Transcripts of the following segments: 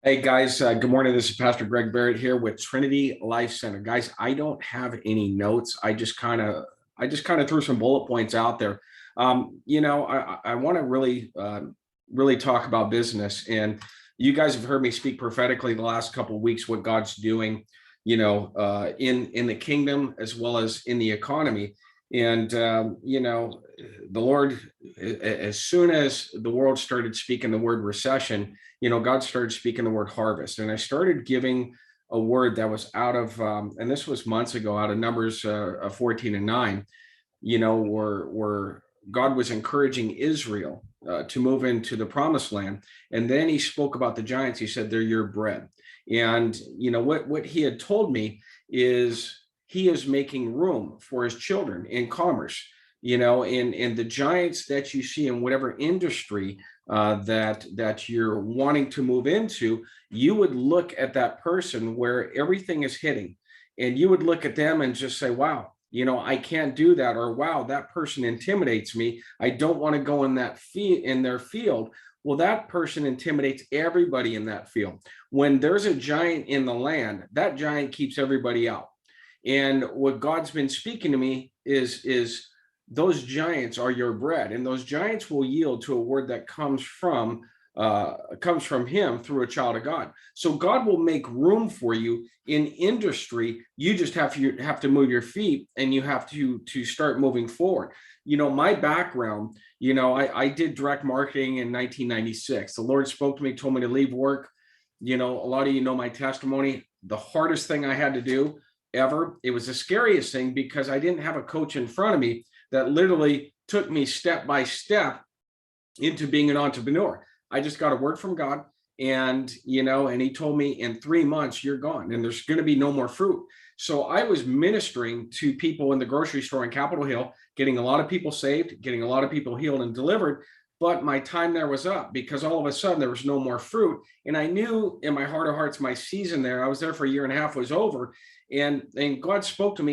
Hey guys, good morning. This is Pastor Greg Barrett here with Trinity Life Center. Guys, I don't have any notes. I just kind of threw some bullet points out there. I want to really talk about business, and you guys have heard me speak prophetically the last couple of weeks what God's doing, in the kingdom as well as in the economy. And the Lord, as soon as the world started speaking the word recession, God started speaking the word harvest. And I started giving a word that was out of, and this was months ago, out of Numbers 14 and 9, where God was encouraging Israel to move into the promised land. And then he spoke about the giants. He said, they're your bread. And, what he had told me is he is making room for his children in commerce, and the giants that you see in whatever industry that you're wanting to move into, you would look at that person where everything is hitting, and you would look at them and just say, wow, I can't do that, or wow, that person intimidates me. I don't want to go in their field. Well, that person intimidates everybody in that field. When there's a giant in the land, that giant keeps everybody out. And what God's been speaking to me is those giants are your bread, and those giants will yield to a word that comes from him through a child of God. So God will make room for you in industry. You just have to move your feet, and you have to start moving forward. My background, I did direct marketing in 1996. The Lord spoke to me, told me to leave work. A lot of you know my testimony. The hardest thing I had to do ever. It was the scariest thing because I didn't have a coach in front of me that literally took me step by step into being an entrepreneur. I just got a word from God, and he told me in 3 months you're gone and there's going to be no more fruit. So I was ministering to people in the grocery store in Capitol Hill, getting a lot of people saved, getting a lot of people healed and delivered. But my time there was up because all of a sudden there was no more fruit. And I knew in my heart of hearts, my season there, I was there for a year and a half, was over. And God spoke to me.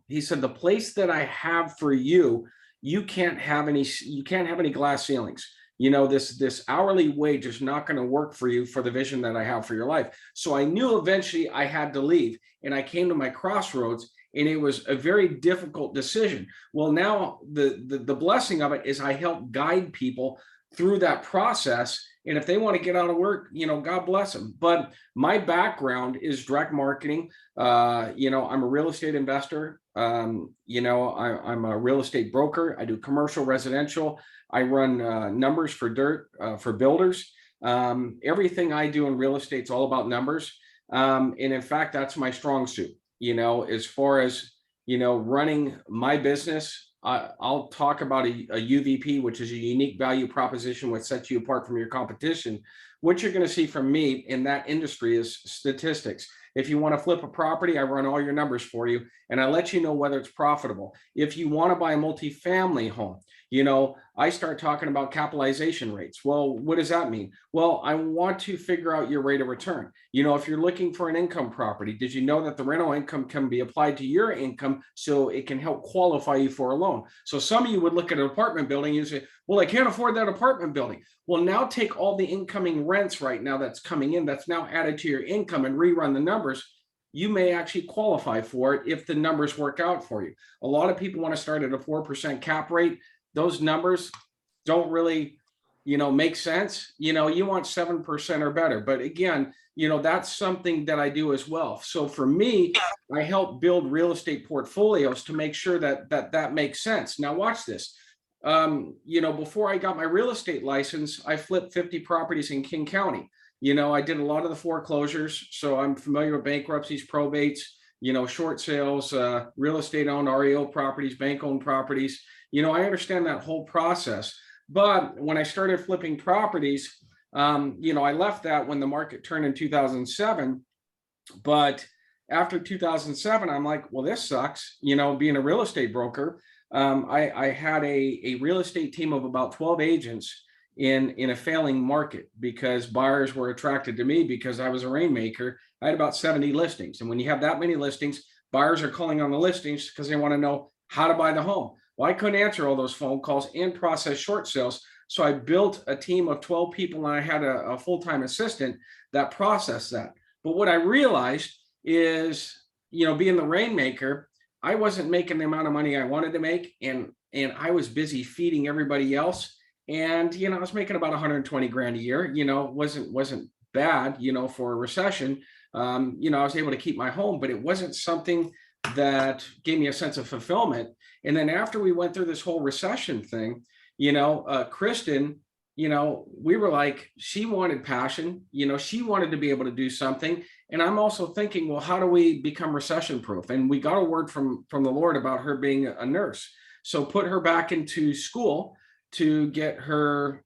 He said, the place that I have for you, you can't have any glass ceilings. This hourly wage is not going to work for you for the vision that I have for your life. So I knew eventually I had to leave, and I came to my crossroads, and it was a very difficult decision. Well, now the blessing of it is I help guide people through that process. And if they want to get out of work, God bless them. But my background is direct marketing. I'm a real estate investor. I'm a real estate broker. I do commercial, residential. I run numbers for for builders. Everything I do in real estate is all about numbers. And in fact, that's my strong suit. As far as, running my business, I'll talk about a UVP, which is a unique value proposition, which sets you apart from your competition. What you're going to see from me in that industry is statistics. If you want to flip a property, I run all your numbers for you, and I let you know whether it's profitable. If you want to buy a multifamily home, I start talking about capitalization rates. Well, what does that mean? Well, I want to figure out your rate of return. If you're looking for an income property, did you know that the rental income can be applied to your income so it can help qualify you for a loan? So some of you would look at an apartment building and you say, well, I can't afford that apartment building. Well, now take all the incoming rents right now that's coming in, that's now added to your income, and rerun the numbers. You may actually qualify for it if the numbers work out for you. A lot of people want to start at a 4% cap rate. Those numbers don't really, make sense. You want 7% or better. But again, that's something that I do as well. So for me, I help build real estate portfolios to make sure that makes sense. Now watch this. Before I got my real estate license, I flipped 50 properties in King County. I did a lot of the foreclosures, so I'm familiar with bankruptcies, probates, short sales, real estate owned REO properties, bank owned properties. I understand that whole process. But when I started flipping properties, I left that when the market turned in 2007. But after 2007, I'm like, well, this sucks, being a real estate broker. I had a real estate team of about 12 agents in a failing market because buyers were attracted to me because I was a rainmaker. I had about 70 listings. And when you have that many listings, buyers are calling on the listings because they want to know how to buy the home. Well, I couldn't answer all those phone calls and process short sales. So I built a team of 12 people, and I had a full-time assistant that processed that. But what I realized is, being the rainmaker, I wasn't making the amount of money I wanted to make, and I was busy feeding everybody else. And I was making about 120 grand a year. Wasn't bad, for a recession. I was able to keep my home, but it wasn't something that gave me a sense of fulfillment. And then after we went through this whole recession thing, Kristen, we were like, she wanted passion, she wanted to be able to do something. And I'm also thinking, well, how do we become recession proof? And we got a word from the Lord about her being a nurse. So put her back into school to get her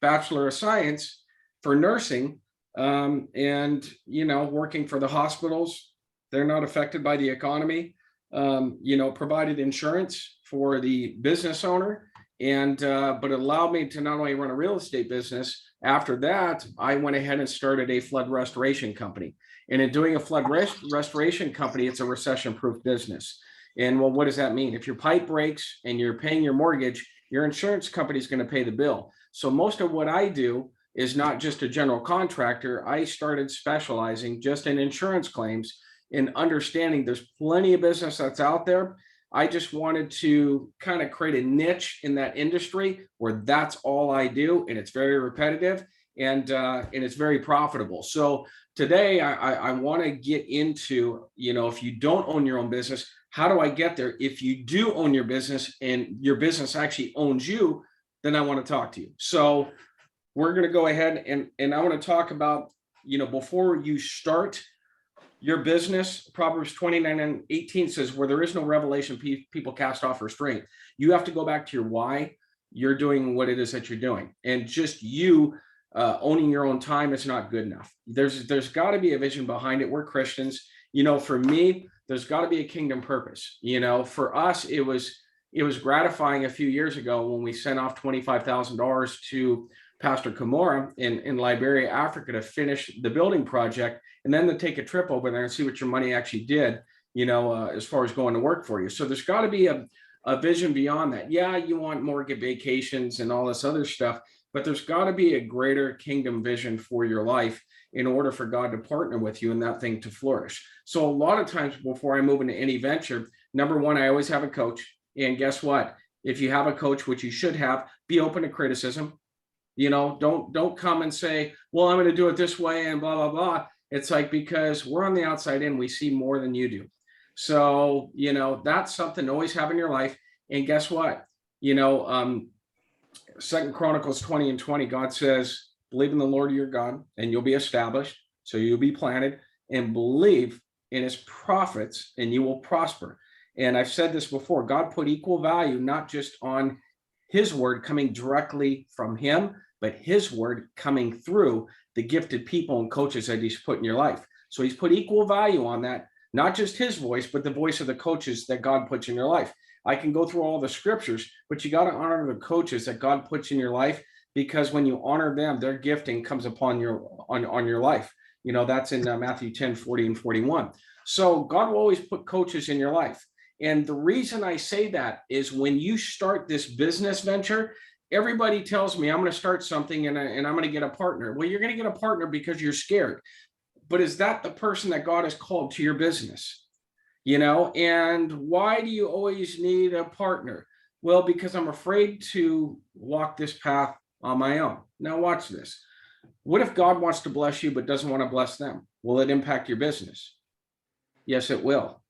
Bachelor of Science for nursing, and working for the hospitals. They're not affected by the economy. Provided insurance for the business owner, and but it allowed me to not only run a real estate business. After that, I went ahead and started a flood restoration company. And in doing a flood restoration company, it's a recession-proof business. And well, what does that mean? If your pipe breaks and you're paying your mortgage, your insurance company is going to pay the bill. So most of what I do is not just a general contractor. I started specializing just in insurance claims, and understanding there's plenty of business that's out there. I just wanted to kind of create a niche in that industry where that's all I do, and it's very repetitive, and it's very profitable. So today I want to get into, if you don't own your own business, how do I get there? If you do own your business and your business actually owns you, then I want to talk to you. So we're going to go ahead and I want to talk about, before you start your business, Proverbs 29:18 says, where there is no revelation, people cast off restraint. You have to go back to your why you're doing what it is that you're doing. And just you owning your own time is not good enough. There's got to be a vision behind it. We're Christians. For me, there's got to be a kingdom purpose. For us, it was gratifying a few years ago when we sent off $25,000 to Pastor Kamora in Liberia, Africa, to finish the building project, and then to take a trip over there and see what your money actually did, as far as going to work for you. So there's got to be a vision beyond that. Yeah, you want more vacations and all this other stuff, but there's got to be a greater kingdom vision for your life in order for God to partner with you and that thing to flourish. So a lot of times before I move into any venture, number one, I always have a coach. And guess what? If you have a coach, which you should have, be open to criticism. Don't come and say, well, I'm going to do it this way and blah, blah, blah. It's like, because we're on the outside in, we see more than you do. So, that's something to always have in your life. And guess what? 2 Chronicles 20:20, God says, believe in the Lord your God and you'll be established. So you'll be planted, and believe in his prophets and you will prosper. And I've said this before, God put equal value, not just on his word coming directly from him, but his word coming through the gifted people and coaches that he's put in your life. So he's put equal value on that, not just his voice, but the voice of the coaches that God puts in your life. I can go through all the scriptures, but you got to honor the coaches that God puts in your life, because when you honor them, their gifting comes upon on your life. That's in Matthew 10:40 and 41. So God will always put coaches in your life. And the reason I say that is when you start this business venture, everybody tells me I'm going to start something and I'm going to get a partner. Well, you're going to get a partner because you're scared. But is that the person that God has called to your business? And why do you always need a partner? Well, because I'm afraid to walk this path on my own. Now watch this. What if God wants to bless you but doesn't want to bless them? Will it impact your business? Yes, it will.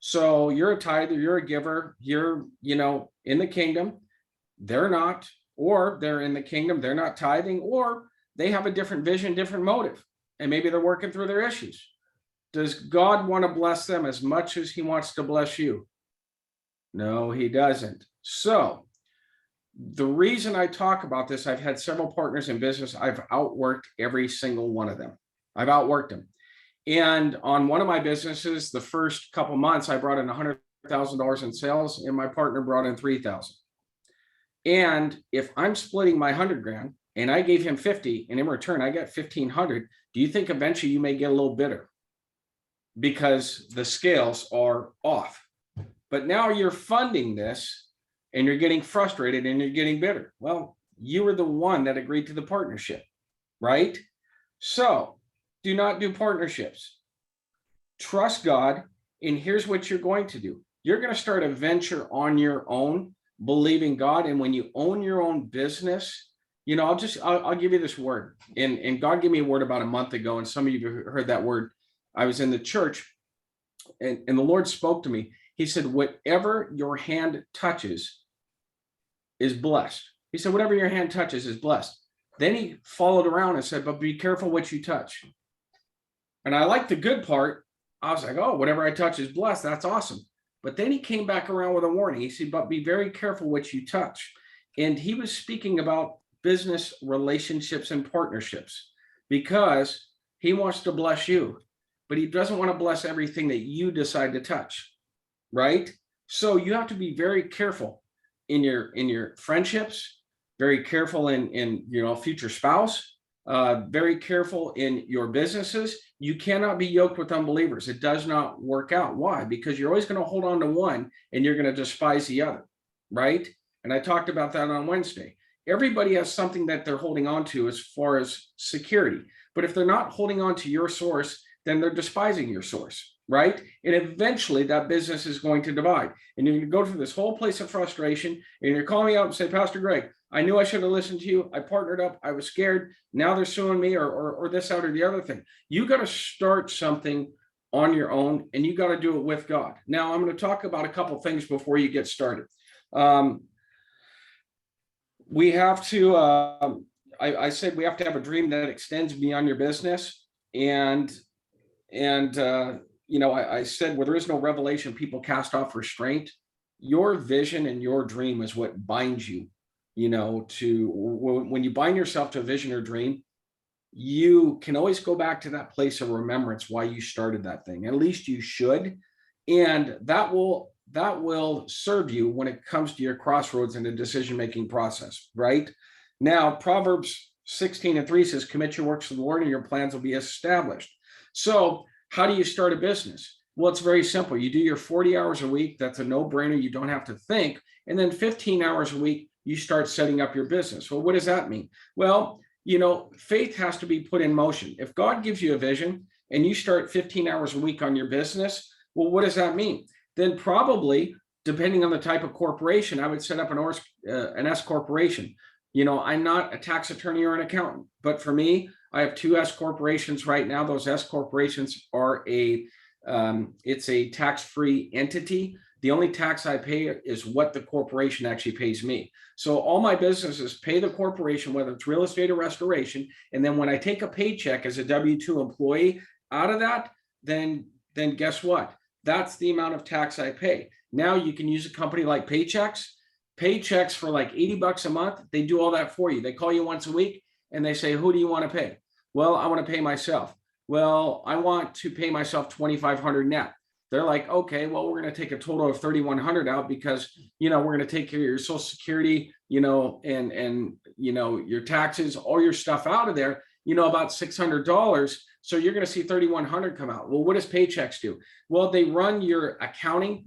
So you're a tither, you're a giver, you're, in the kingdom, they're not, or they're in the kingdom, they're not tithing, or they have a different vision, different motive, and maybe they're working through their issues. Does God want to bless them as much as he wants to bless you? No, he doesn't. So the reason I talk about this, I've had several partners in business. I've outworked every single one of them. I've outworked them. And on one of my businesses, the first couple months, I brought in $100,000 in sales, and my partner brought in 3,000. And if I'm splitting my 100 grand and I gave him 50, and in return I got 1,500, do you think eventually you may get a little bitter because the scales are off? But now you're funding this, and you're getting frustrated and you're getting bitter. Well, you were the one that agreed to the partnership, right? So do not do partnerships. Trust God, and here's what you're going to do. You're going to start a venture on your own, believing God. And when you own your own business, I'll give you this word. And God gave me a word about a month ago, and some of you have heard that word. I was in the church, and the Lord spoke to me. He said, whatever your hand touches is blessed. He said, whatever your hand touches is blessed. Then he followed around and said, but be careful what you touch. And I like the good part. I was like, oh, whatever I touch is blessed. That's awesome. But then he came back around with a warning. He said, but be very careful what you touch. And he was speaking about business relationships and partnerships, because he wants to bless you, but he doesn't want to bless everything that you decide to touch, right? So you have to be very careful in your friendships, very careful in future spouse, very careful in your businesses. You cannot be yoked with unbelievers. It does not work out. Why? Because you're always going to hold on to one and you're going to despise the other, right? And I talked about that on Wednesday. Everybody has something that they're holding on to as far as security. But if they're not holding on to your source, then they're despising your source, right? And eventually that business is going to divide. And you're going to go through this whole place of frustration, and you're calling me out and say, Pastor Greg, I knew I should have listened to you. I partnered up. I was scared. Now they're suing me, or this, out, or the other thing. You got to start something on your own, and you got to do it with God. Now, I'm going to talk about a couple things before you get started. We have to, I said we have to have a dream that extends beyond your business. I said, where there is no revelation, people cast off restraint. Your vision and your dream is what binds you, when you bind yourself to a vision or dream, you can always go back to that place of remembrance why you started that thing. At least you should. And that will serve you when it comes to your crossroads in the decision-making process, right? Now, Proverbs 16:3 says, commit your works to the Lord and your plans will be established. So how do you start a business? Well, it's very simple. You do your 40 hours a week. That's a no-brainer. You don't have to think. And then 15 hours a week, you start setting up your business. Well, what does that mean? Well, faith has to be put in motion. If God gives you a vision and you start 15 hours a week on your business, well, what does that mean? Then probably, depending on the type of corporation, I would set up an S corporation. I'm not a tax attorney or an accountant, but for me, I have 2 S corporations right now. Those S corporations are it's a tax-free entity. The only tax I pay is what the corporation actually pays me. So all my businesses pay the corporation, whether it's real estate or restoration. And then when I take a paycheck as a W-2 employee out of that, then guess what? That's the amount of tax I pay. Now you can use a company like Paychecks for like $80 a month. They do all that for you. They call you once a week and they say, who do you want to pay? Well, I want to pay myself. Well, I want to pay myself $2,500 net. They're like, okay, well, we're going to take a total of $3,100 out because, we're going to take care of your Social Security, and your taxes, all your stuff out of there, about $600. So you're going to see $3,100 come out. Well, what does Paychecks do? Well, they run your accounting.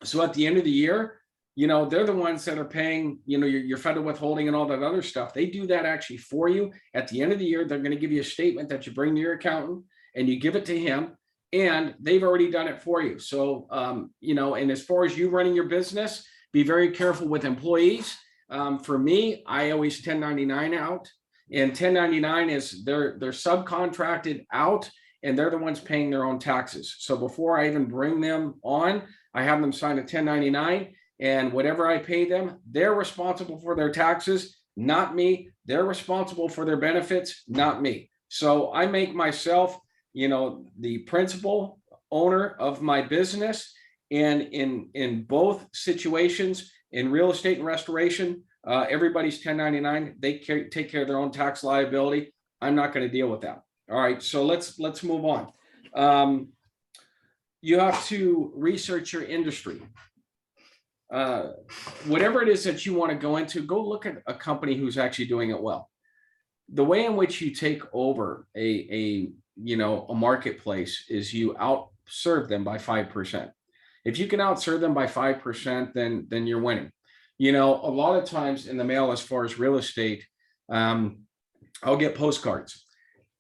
So at the end of the year, they're the ones that are paying, your federal withholding and all that other stuff. They do that actually for you. At the end of the year, they're going to give you a statement that you bring to your accountant and you give it to him, and they've already done it for you. So, and as far as you running your business, be very careful with employees. For me, I always 1099 out, and 1099 is they're subcontracted out and they're the ones paying their own taxes. So before I even bring them on, I have them sign a 1099. And whatever I pay them, they're responsible for their taxes, not me. They're responsible for their benefits, not me. So I make myself, the principal owner of my business. And in both situations, in real estate and restoration, everybody's 1099. They take care of their own tax liability. I'm not going to deal with that. All right, so let's move on. You have to research your industry. Whatever it is that you want to go into, go look at a company who's actually doing it well. The way in which you take over a marketplace is you outserve them by 5%. If you can outserve them by 5%, then you're winning. You know, a lot of times in the mail, as far as real estate, I'll get postcards.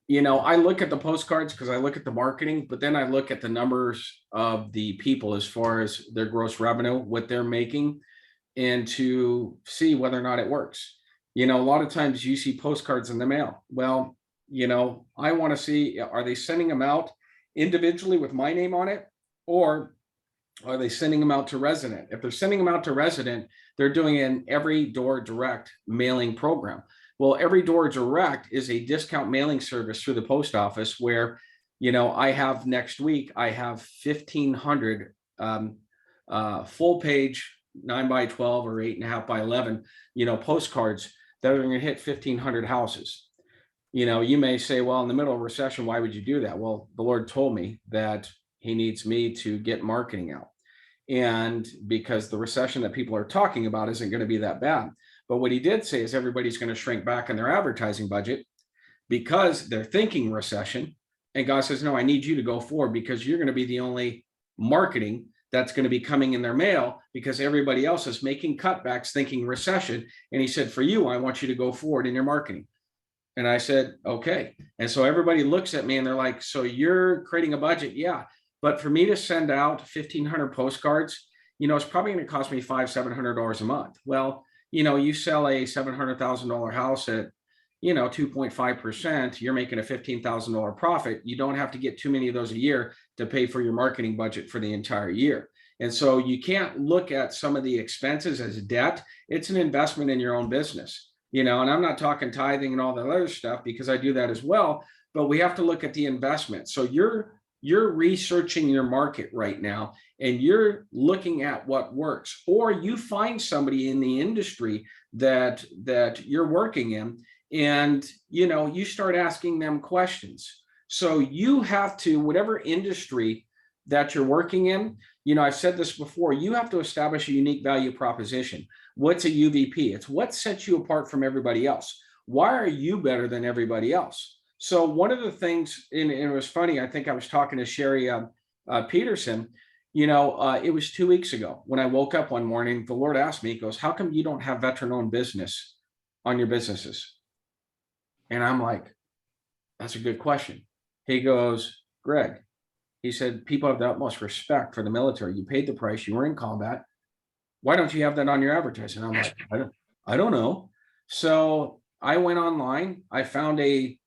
You know, I look at the postcards because I look at the marketing, but then I look at the numbers of the people as far as their gross revenue, what they're making, and to see whether or not it works. You know, a lot of times you see postcards in the mail. Well, you know, I want to see, are they sending them out individually with my name on it, or are they sending them out to resident? If they're sending them out to resident, they're doing an every door direct mailing program. Well, every door direct is a discount mailing service through the post office where, you know, I have next week, I have 1,500 full page 9 by 12 or 8.5 by 11, you know, postcards that are going to hit 1,500 houses. You know, you may say, well, in the middle of a recession, why would you do that? Well, the Lord told me that he needs me to get marketing out. And because the recession that people are talking about isn't going to be that bad. But what he did say is everybody's going to shrink back in their advertising budget because they're thinking recession. And God says, no, I need you to go forward because you're going to be the only marketing that's going to be coming in their mail because everybody else is making cutbacks thinking recession. And he said, for you, I want you to go forward in your marketing. And I said, okay. And so everybody looks at me and they're like, so you're creating a budget? Yeah. But for me to send out 1,500 postcards, you know, it's probably going to cost me $500-700 a month. Well, you know, you sell a $700,000 house at, you know, 2.5%, you're making a $15,000 profit. You don't have to get too many of those a year to pay for your marketing budget for the entire year. And so you can't look at some of the expenses as debt. It's an investment in your own business, you know, and I'm not talking tithing and all that other stuff because I do that as well, but we have to look at the investment. So you're researching your market right now and you're looking at what works, or you find somebody in the industry that you're working in and, you know, you start asking them questions. So you have to, whatever industry that you're working in, you know, I've said this before, you have to establish a unique value proposition. What's a UVP? It's what sets you apart from everybody else. Why are you better than everybody else? So one of the things, and it was funny, I think I was talking to Sherry Peterson, you know, it was 2 weeks ago when I woke up one morning, the Lord asked me, he goes, how come you don't have veteran-owned business on your businesses? And I'm like, that's a good question. He goes, Greg, he said, people have the utmost respect for the military. You paid the price, you were in combat. Why don't you have that on your advertising? I'm like, I don't know. So I went online, I found a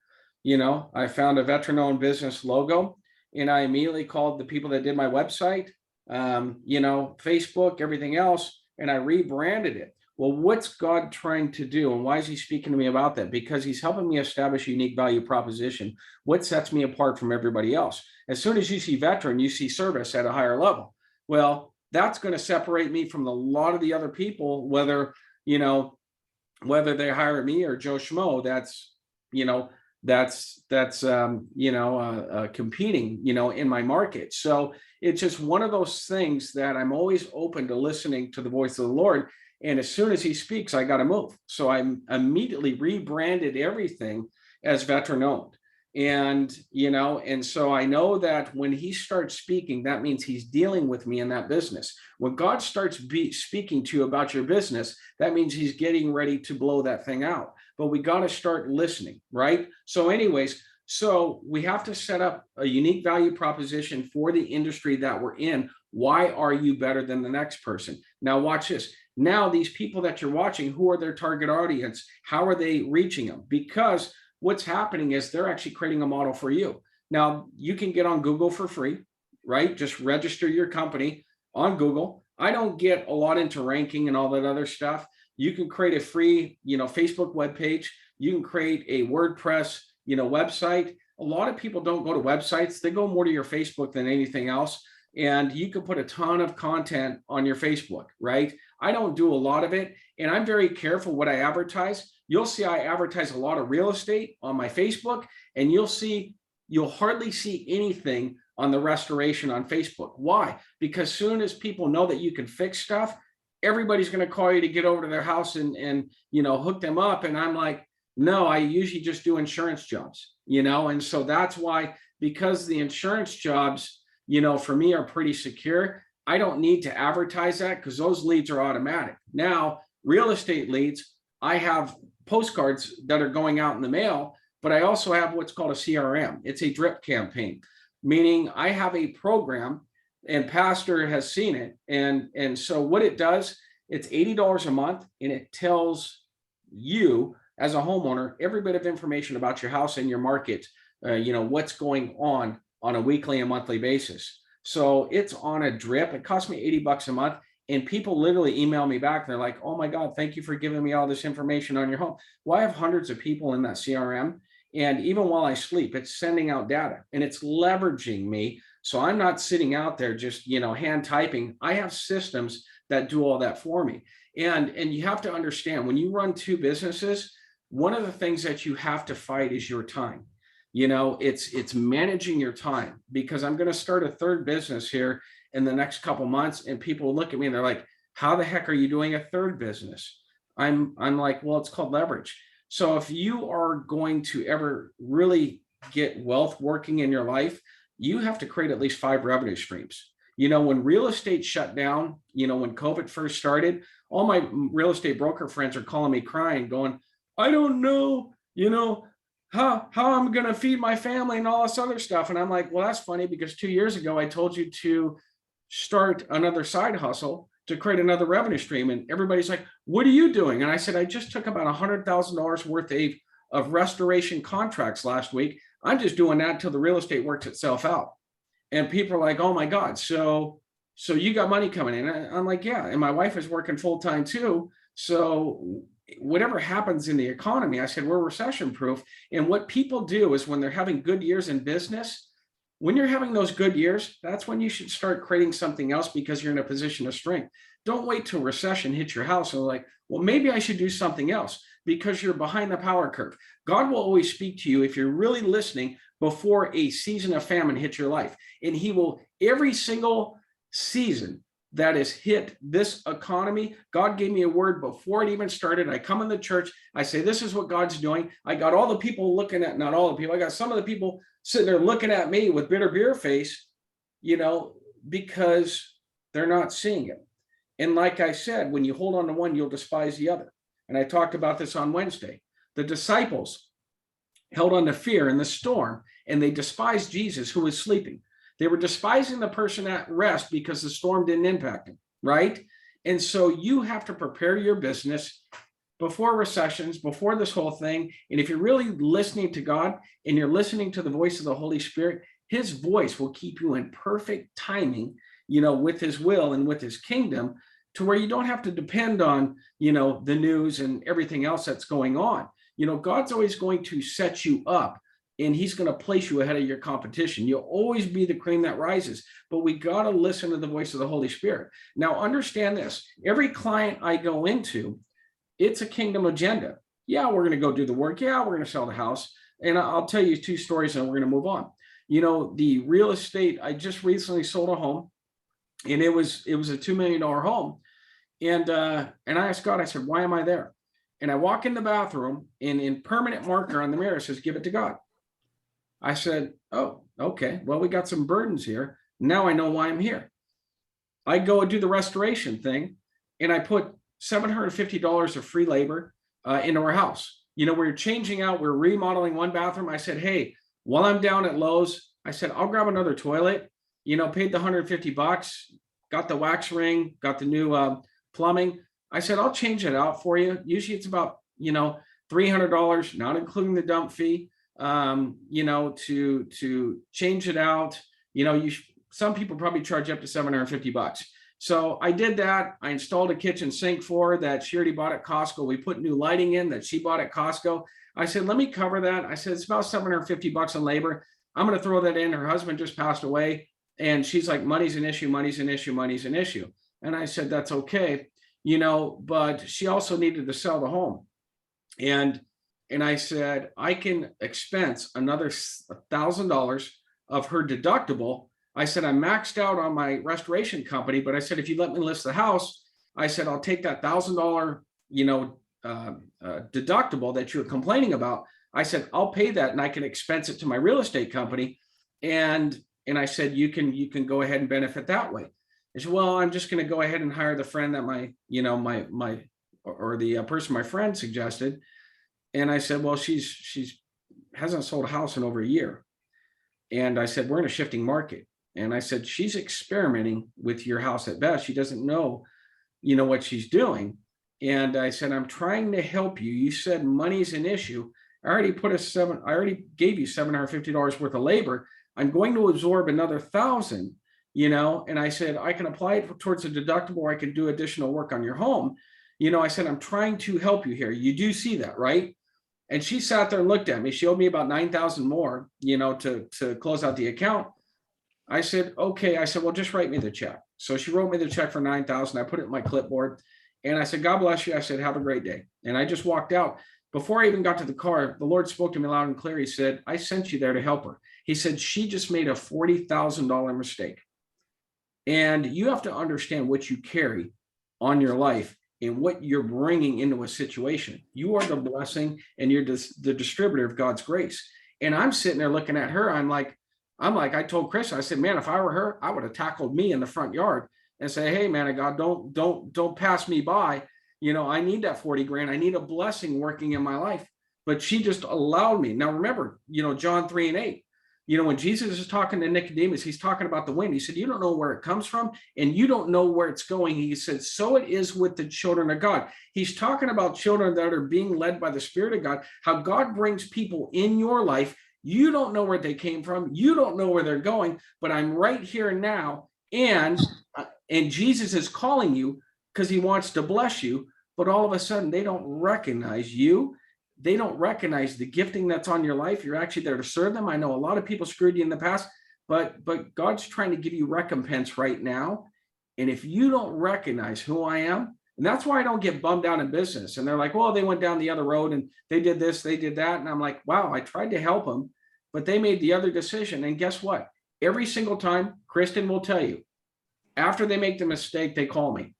veteran-owned business logo, and I immediately called the people that did my website, you know, Facebook, everything else, and I rebranded it. Well, what's God trying to do, and why is he speaking to me about that? Because he's helping me establish a unique value proposition. What sets me apart from everybody else? As soon as you see veteran, you see service at a higher level. Well, that's going to separate me from a lot of the other people, whether they hire me or Joe Schmo, competing, you know, in my market. So it's just one of those things that I'm always open to listening to the voice of the Lord. And as soon as he speaks, I got to move. So I immediately rebranded everything as veteran owned. And, you know, and so I know that when he starts speaking, that means he's dealing with me in that business. When God starts speaking to you about your business, that means he's getting ready to blow that thing out. But we got to start listening, right? So anyways, so we have to set up a unique value proposition for the industry that we're in. Why are you better than the next person? Now watch this. Now these people that you're watching, who are their target audience? How are they reaching them? Because what's happening is they're actually creating a model for you. Now you can get on Google for free, right? Just register your company on Google. I don't get a lot into ranking and all that other stuff. You can create a free, you know, Facebook webpage. You can create a WordPress, you know, website. A lot of people don't go to websites. They go more to your Facebook than anything else. And you can put a ton of content on your Facebook, right? I don't do a lot of it. And I'm very careful what I advertise. You'll see I advertise a lot of real estate on my Facebook, and you'll hardly see anything on the restoration on Facebook. Why? Because soon as people know that you can fix stuff, everybody's going to call you to get over to their house and you know, hook them up. And I'm like, no, I usually just do insurance jobs, you know? And so that's why, because the insurance jobs, you know, for me are pretty secure, I don't need to advertise that because those leads are automatic. Now, real estate leads, I have postcards that are going out in the mail, but I also have what's called a CRM. It's a drip campaign, meaning I have a program, and Pastor has seen it. And so what it does, it's $80 a month, and it tells you as a homeowner every bit of information about your house and your market, what's going on a weekly and monthly basis. So it's on a drip. It costs me $80 a month. And people literally email me back. They're like, oh my God, thank you for giving me all this information on your home. Well, I have hundreds of people in that CRM. And even while I sleep, it's sending out data and it's leveraging me. So I'm not sitting out there just, hand typing. I have systems that do all that for me. And you have to understand, when you run two businesses, one of the things that you have to fight is your time. It's managing your time, because I'm going to start a third business here in the next couple months, and people look at me and they're like, how the heck are you doing a third business? I'm like, well, it's called leverage. So if you are going to ever really get wealth working in your life, you have to create at least 5 revenue streams. When real estate shut down, when COVID first started, all my real estate broker friends are calling me crying, going, I don't know, how I'm going to feed my family and all this other stuff. And I'm like, well, that's funny, because 2 years ago, I told you to start another side hustle to create another revenue stream. And everybody's like, what are you doing? And I said, I just took about $100,000 worth of restoration contracts last week. I'm just doing that until the real estate works itself out. And people are like, oh my God, so you got money coming in? I'm like, yeah. And my wife is working full time too. So whatever happens in the economy, I said, we're recession proof. And what people do is, when they're having good years in business, when you're having those good years, that's when you should start creating something else, because you're in a position of strength. Don't wait till recession hits your house and like, well, maybe I should do something else, because you're behind the power curve. God will always speak to you if you're really listening before a season of famine hits your life. And he will, every single season that has hit this economy, God gave me a word before it even started. I come in the church, I say, this is what God's doing. I got all the people looking at, not all the people, I got some of the people sitting there looking at me with bitter beer face, because they're not seeing it. And like I said, when you hold on to one, you'll despise the other. And I talked about this on Wednesday. The disciples held on to fear in the storm, and they despised Jesus, who was sleeping. They were despising the person at rest because the storm didn't impact him, right? And so you have to prepare your business before recessions, before this whole thing. And if you're really listening to God and you're listening to the voice of the Holy Spirit, his voice will keep you in perfect timing, with his will and with his kingdom, to where you don't have to depend on, the news and everything else that's going on. God's always going to set you up, and he's going to place you ahead of your competition. You'll always be the cream that rises, but we got to listen to the voice of the Holy Spirit. Now, understand this. Every client I go into, it's a kingdom agenda. Yeah, we're going to go do the work. Yeah, we're going to sell the house. And I'll tell you 2 stories and we're going to move on. The real estate, I just recently sold a home, and it was a $2 million home. And I asked God, I said, why am I there? And I walk in the bathroom, and in permanent marker on the mirror, it says, give it to God. I said, oh, okay. Well, we got some burdens here. Now I know why I'm here. I go and do the restoration thing, and I put $750 of free labor into our house. We're changing out, we're remodeling one bathroom. I said, hey, while I'm down at Lowe's, I said, I'll grab another toilet, paid the $150, got the wax ring, got the new plumbing. I said, I'll change it out for you. Usually it's about, $300, not including the dump fee, to change it out. Some people probably charge up to $750. So I did that. I installed a kitchen sink for her that she already bought at Costco. We put new lighting in that she bought at Costco. I said, let me cover that. I said, it's about $750 in labor. I'm going to throw that in. Her husband just passed away. And she's like, money's an issue, money's an issue, money's an issue. And I said, that's okay. But she also needed to sell the home. And I said, I can expense another $1,000 of her deductible. I said, I'm maxed out on my restoration company, but I said, if you let me list the house, I said, I'll take that $1,000, deductible that you're complaining about. I said, I'll pay that, and I can expense it to my real estate company. And I said, you can go ahead and benefit that way. I said, well, I'm just going to go ahead and hire the friend that the person my friend suggested. And I said, well, she's hasn't sold a house in over a year. And I said, we're in a shifting market. And I said, she's experimenting with your house at best. She doesn't know, what she's doing. And I said, I'm trying to help you. You said money's an issue. I already gave you $750 worth of labor. I'm going to absorb another 1,000, and I said, I can apply it towards a deductible, or I can do additional work on your home. I said, I'm trying to help you here. You do see that, right? And she sat there and looked at me. She owed me about 9,000 more, to close out the account. I said, okay. I said, well, just write me the check. So she wrote me the check for 9,000. I put it in my clipboard and I said, God bless you. I said, have a great day. And I just walked out. Before I even got to the car, the Lord spoke to me loud and clear. He said, I sent you there to help her. He said, she just made a $40,000 mistake. And you have to understand what you carry on your life and what you're bringing into a situation. You are the blessing and you're the distributor of God's grace. And I'm sitting there looking at her. I'm like, I told Chris, I said, man, if I were her, I would have tackled me in the front yard and say, hey, man of God, don't pass me by. I need that 40 grand. I need a blessing working in my life. But she just allowed me. Now, remember, John 3:8, when Jesus is talking to Nicodemus, he's talking about the wind. He said, you don't know where it comes from and you don't know where it's going. He said, so it is with the children of God. He's talking about children that are being led by the Spirit of God, how God brings people in your life. You don't know where they came from. You don't know where they're going, but I'm right here now. And Jesus is calling you because he wants to bless you. But all of a sudden, they don't recognize you. They don't recognize the gifting that's on your life. You're actually there to serve them. I know a lot of people screwed you in the past, but God's trying to give you recompense right now. And if you don't recognize who I am, and that's why I don't get bummed out in business. And they're like, well, they went down the other road and they did this, they did that. And I'm like, wow, I tried to help them, but they made the other decision. And guess what? Every single time, Kristen will tell you, after they make the mistake, they call me.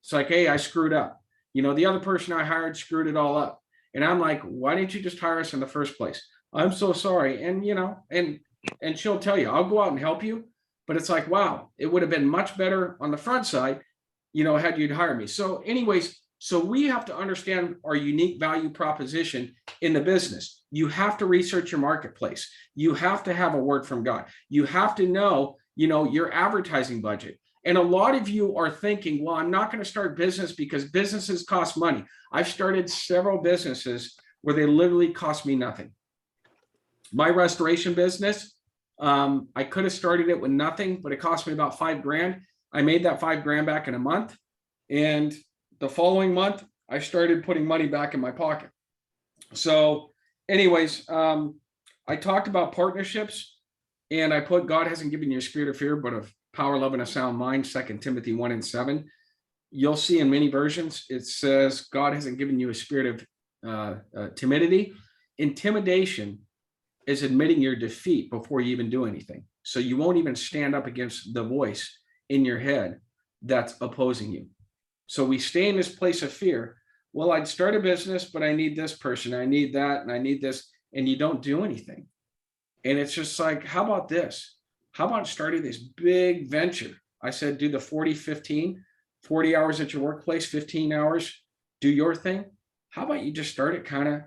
It's like, hey, I screwed up. The other person I hired screwed it all up. And I'm like, why didn't you just hire us in the first place? I'm so sorry. And, and she'll tell you, I'll go out and help you. But it's like, wow, it would have been much better on the front side, had you hired me. So anyways, so we have to understand our unique value proposition in the business. You have to research your marketplace. You have to have a word from God. You have to know, your advertising budget. And a lot of you are thinking, well, I'm not going to start business because businesses cost money. I've started several businesses where they literally cost me nothing. My restoration business, I could have started it with nothing, but it cost me about $5,000. I made that $5,000 back in a month. And the following month, I started putting money back in my pocket. So anyways, I talked about partnerships and I put, God hasn't given you a spirit of fear, but of power, love, and a sound mind, 2 Timothy 1:7. You'll see in many versions, it says, God hasn't given you a spirit of timidity. Intimidation is admitting your defeat before you even do anything. So you won't even stand up against the voice in your head that's opposing you. So we stay in this place of fear. Well, I'd start a business, but I need this person, I need that, and I need this, and you don't do anything. And it's just like, how about this? How about starting this big venture? I said, do the 40-15, 40 hours at your workplace, 15 hours, do your thing. How about you just start it kind of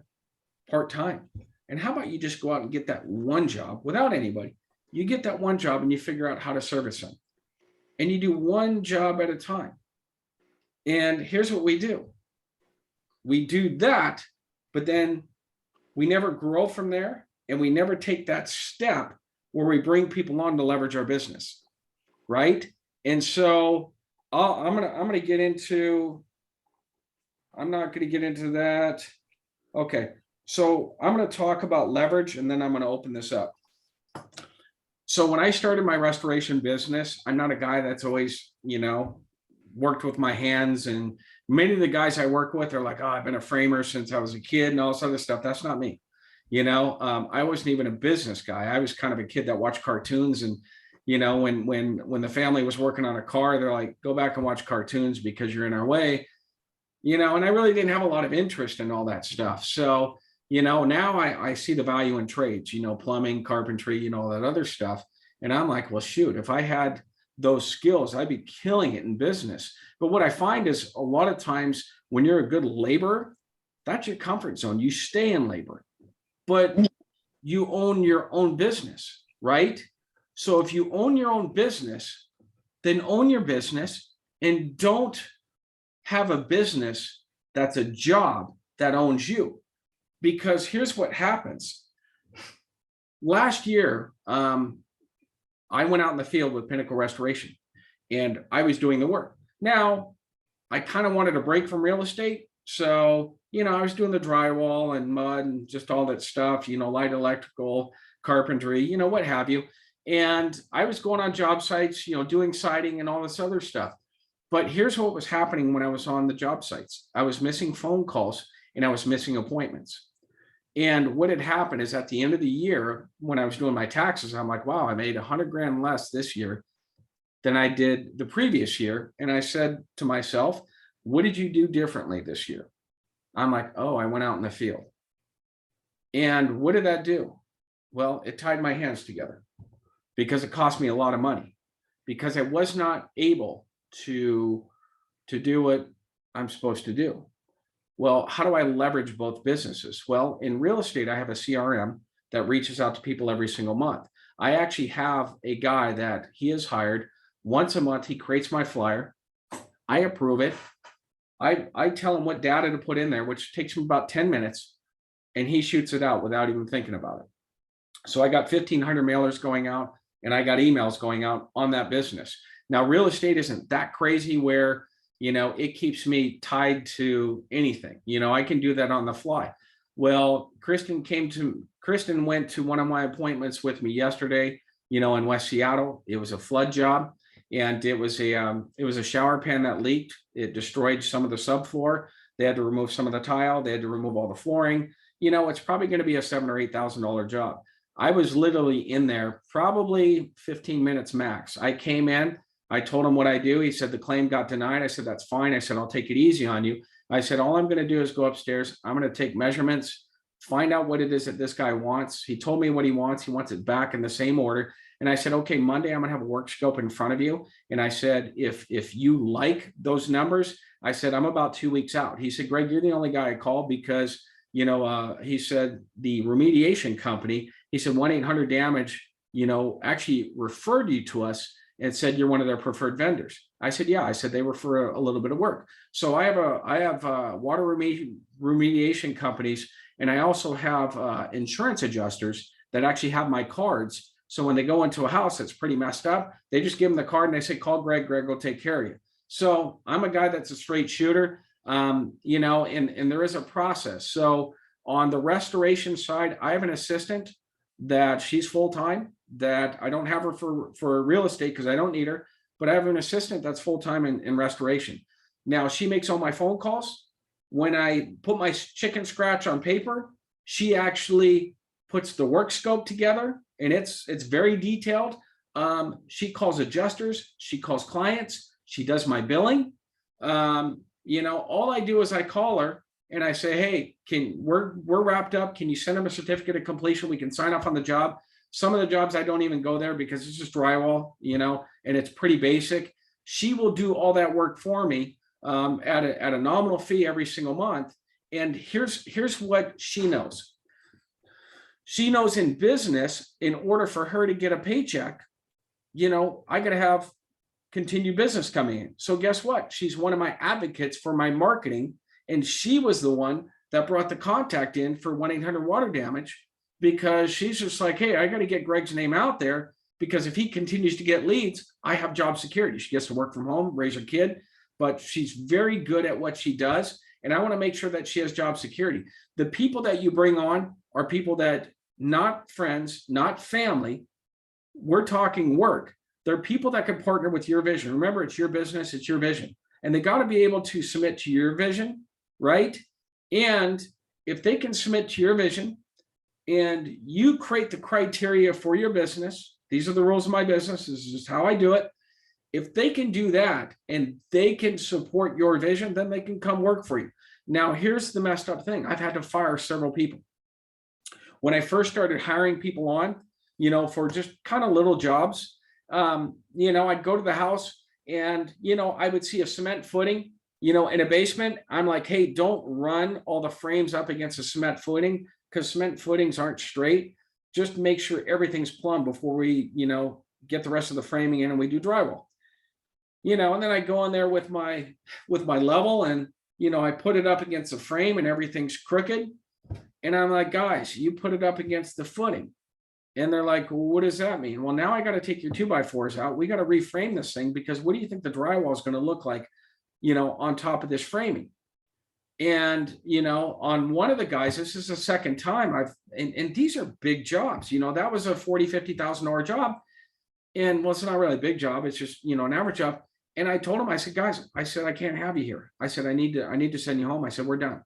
part-time? And how about you just go out and get that one job without anybody? You get that one job and you figure out how to service them. And you do one job at a time. And here's what we do. We do that, but then we never grow from there. And we never take that step where we bring people on to leverage our business, right? And so I'm gonna get into. I'm not going to get into that. Okay, so I'm going to talk about leverage, and then I'm going to open this up. So when I started my restoration business, I'm not a guy that's always, worked with my hands. And many of the guys I work with are like, oh, I've been a framer since I was a kid and all this other stuff. That's not me. I wasn't even a business guy. I was kind of a kid that watched cartoons. And, when the family was working on a car, they're like, go back and watch cartoons because you're in our way, and I really didn't have a lot of interest in all that stuff. So, now I see the value in trades, plumbing, carpentry, all that other stuff. And I'm like, well, shoot, if I had those skills, I'd be killing it in business. But what I find is a lot of times when you're a good laborer, that's your comfort zone. You stay in labor, but you own your own business, right? So if you own your own business, then own your business and don't have a business that's a job that owns you. Because here's what happens. Last year, I went out in the field with Pinnacle Restoration and I was doing the work. Now, I kind of wanted a break from real estate. So, I was doing the drywall and mud and just all that stuff, light electrical, carpentry, what have you. And I was going on job sites, doing siding and all this other stuff. But here's what was happening when I was on the job sites. I was missing phone calls and I was missing appointments. And what had happened is at the end of the year, when I was doing my taxes, I'm like, wow, I made 100 grand less this year than I did the previous year. And I said to myself, what did you do differently this year? I'm like, oh, I went out in the field. And what did that do? Well, it tied my hands together because it cost me a lot of money because I was not able to do what I'm supposed to do. Well, how do I leverage both businesses? Well, in real estate, I have a CRM that reaches out to people every single month. I actually have a guy that he is hired once a month. He creates my flyer. I approve it. I tell him what data to put in there, which takes him about 10 minutes, and he shoots it out without even thinking about it. So I got 1,500 mailers going out, and I got emails going out on that business. Now, real estate isn't that crazy where it keeps me tied to anything. I can do that on the fly. Well, Kristen went to one of my appointments with me yesterday, in West Seattle. It was a flood job and it was a shower pan that leaked. It destroyed some of the subfloor. They had to remove some of the tile. They had to remove all the flooring. It's probably going to be a $7,000 or $8,000 job. I was literally in there probably 15 minutes max. I came in, I told him what I do. He said the claim got denied. I said, that's fine. I said, I'll take it easy on you. I said, all I'm going to do is go upstairs. I'm going to take measurements, find out what it is that this guy wants. He told me what he wants. He wants it back in the same order. And I said, okay, Monday, I'm going to have a work scope in front of you. And I said, if you like those numbers, I said, I'm about 2 weeks out. He said, Greg, you're the only guy I called because, he said the remediation company, he said 1-800-damage, actually referred you to us and said you're one of their preferred vendors. I said, yeah. I said they were for a little bit of work. So I have water remediation companies, and I also have insurance adjusters that actually have my cards. So when they go into a house that's pretty messed up, they just give them the card and they say, call Greg. Greg will take care of you. So I'm a guy that's a straight shooter, and there is a process. So on the restoration side, I have an assistant that she's full-time, that I don't have her for real estate because I don't need her, but I have an assistant that's full-time in restoration. Now she makes all my phone calls. When I put my chicken scratch on paper, she actually puts the work scope together, and it's very detailed. She calls adjusters, she calls clients, she does my billing. All I do is I call her and I say, hey, we're wrapped up. Can you send them a certificate of completion? We can sign off on the job. Some of the jobs I don't even go there because it's just drywall, and it's pretty basic. She will do all that work for me at a nominal fee every single month. And here's what she knows. She knows in business, in order for her to get a paycheck, I got to have continued business coming in. So guess what? She's one of my advocates for my marketing. And she was the one that brought the contact in for 1-800-WATER-DAMAGE, because she's just like, hey, I got to get Greg's name out there, because if he continues to get leads, I have job security. She gets to work from home, raise her kid, but she's very good at what she does. And I want to make sure that she has job security. The people that you bring on are people that, not friends, not family. We're talking work. They're people that can partner with your vision. Remember, it's your business, it's your vision. And they got to be able to submit to your vision, right? And if they can submit to your vision and you create the criteria for your business, these are the rules of my business, this is just how I do it. If they can do that and they can support your vision, then they can come work for you. Now, here's the messed up thing. I've had to fire several people. When I first started hiring people on, for just kind of little jobs, I'd go to the house and, I would see a cement footing, in a basement. I'm like, hey, don't run all the frames up against a cement footing because cement footings aren't straight. Just make sure everything's plumb before we, get the rest of the framing in and we do drywall. And then I go in there with my level and, I put it up against the frame and everything's crooked. And I'm like, guys, you put it up against the footing. And they're like, well, what does that mean? Well, now I got to take your 2x4s out. We got to reframe this thing because what do you think the drywall is going to look like, on top of this framing? And, on one of the guys, this is the second time and these are big jobs, that was a $40,000, $50,000 job. And well, it's not really a big job. It's just, an average job. And I told him, I said, guys, I said, I can't have you here. I said, I need to send you home. I said, we're done.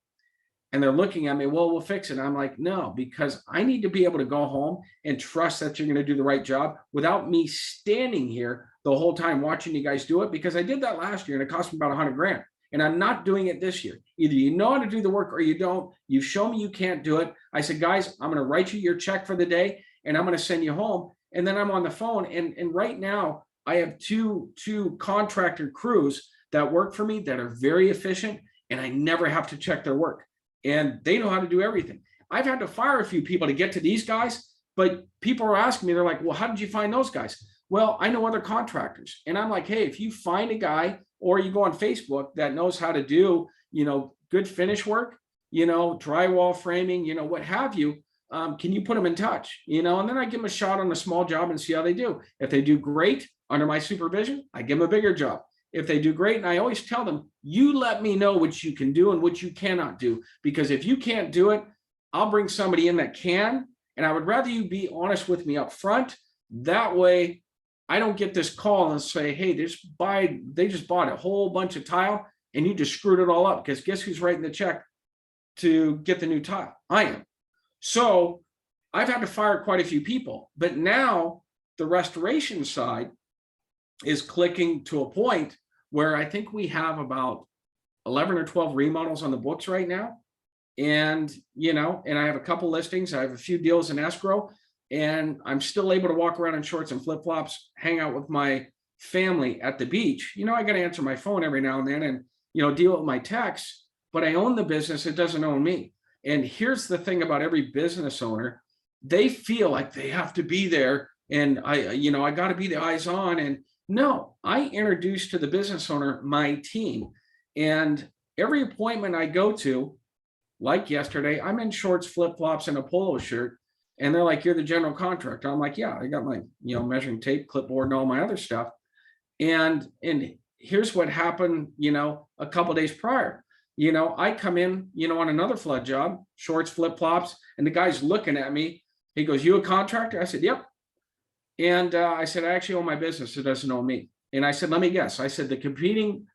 And they're looking at me, well, we'll fix it. I'm like, no, because I need to be able to go home and trust that you're going to do the right job without me standing here the whole time watching you guys do it, because I did that last year and it cost me about 100 grand. And I'm not doing it this year. Either you know how to do the work or you don't. You show me you can't do it. I said, guys, I'm going to write you your check for the day and I'm going to send you home. And then I'm on the phone. And right now I have two contractor crews that work for me that are very efficient and I never have to check their work. And they know how to do everything. I've had to fire a few people to get to these guys, but people are asking me, they're like, well, how did you find those guys? Well, I know other contractors. And I'm like, hey, if you find a guy or you go on Facebook that knows how to do, good finish work, drywall framing, what have you, can you put them in touch, and then I give them a shot on a small job and see how they do. If they do great under my supervision, I give them a bigger job. If they do great, and I always tell them, you let me know what you can do and what you cannot do, because if you can't do it, I'll bring somebody in that can. And I would rather you be honest with me up front. That way I don't get this call and say, hey, they just bought a whole bunch of tile and you just screwed it all up, because guess who's writing the check to get the new tile? I am. So I've had to fire quite a few people, but now the restoration side is clicking to a point where I think we have about 11 or 12 remodels on the books right now. And, and I have a couple listings. I have a few deals in escrow, and I'm still able to walk around in shorts and flip flops, hang out with my family at the beach. I got to answer my phone every now and then and, deal with my texts, but I own the business. It doesn't own me. And here's the thing about every business owner. They feel like they have to be there. And I got to be the eyes on. And no, I introduce to the business owner my team. And every appointment I go to, like yesterday, I'm in shorts, flip flops, and a polo shirt. And they're like, you're the general contractor. I'm like, yeah, I got my, measuring tape, clipboard, and all my other stuff. And here's what happened, a couple of days prior. I come in, on another flood job, shorts, flip flops, and the guy's looking at me. He goes, you a contractor? I said, yep. And I said, I actually own my business. It doesn't own me. And I said, let me guess. I said, the competing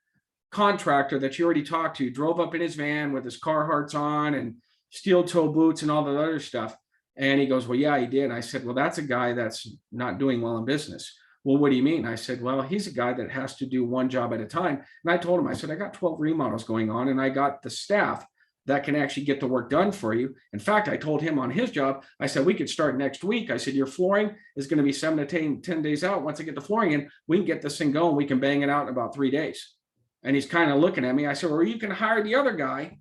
contractor that you already talked to drove up in his van with his Carhartts on and steel toe boots and all the other stuff. And he goes, well, yeah, he did. I said, well, that's a guy that's not doing well in business. Well, what do you mean? I said, well, he's a guy that has to do one job at a time. And I told him, I said, I got 12 remodels going on and I got the staff that can actually get the work done for you. In fact, I told him on his job, I said, we could start next week. I said, your flooring is going to be 7 to 10 days out. Once I get the flooring in, we can get this thing going. We can bang it out in about 3 days. And he's kind of looking at me. I said, well, you can hire the other guy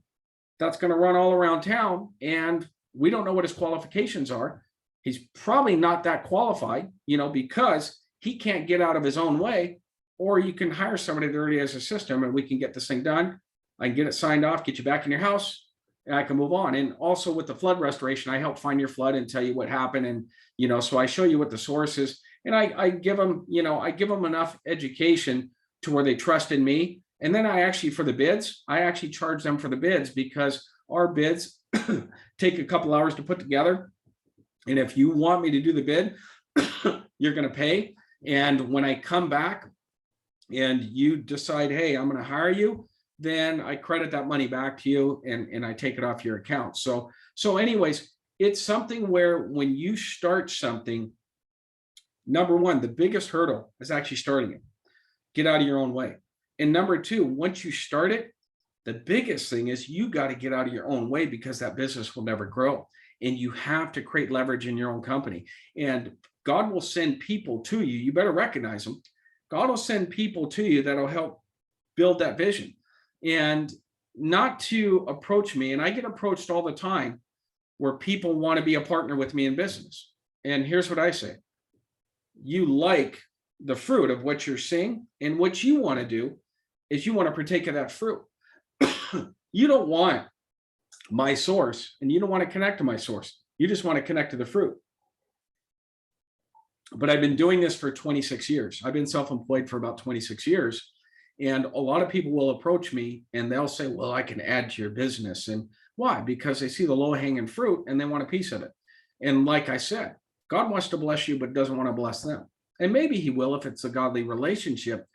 that's going to run all around town. And we don't know what his qualifications are. He's probably not that qualified, because he can't get out of his own way. Or you can hire somebody that already has a system and we can get this thing done. I can get it signed off, get you back in your house, and I can move on. And also with the flood restoration, I help find your flood and tell you what happened. And, so I show you what the source is, and I give them, I give them enough education to where they trust in me. And then I actually, for the bids, I actually charge them for the bids, because our bids take a couple hours to put together. And if you want me to do the bid, you're going to pay. And when I come back and you decide, hey, I'm going to hire you, then I credit that money back to you and I take it off your account. So anyways, it's something where when you start something, number one, the biggest hurdle is actually starting it. Get out of your own way. And number two, once you start it, the biggest thing is you got to get out of your own way, because that business will never grow. And you have to create leverage in your own company. And God will send people to you. You better recognize them. God will send people to you that'll help build that vision. And not to approach me. And I get approached all the time where people want to be a partner with me in business. And here's what I say. You like the fruit of what you're seeing, and what you want to do is you want to partake of that fruit. You don't want my source, and you don't want to connect to my source. You just want to connect to the fruit. But I've been doing this for 26 years. I've been self-employed for about 26 years. And a lot of people will approach me and they'll say, well, I can add to your business. And why? Because they see the low hanging fruit and they want a piece of it. And like I said, God wants to bless you, but doesn't want to bless them. And maybe he will if it's a godly relationship.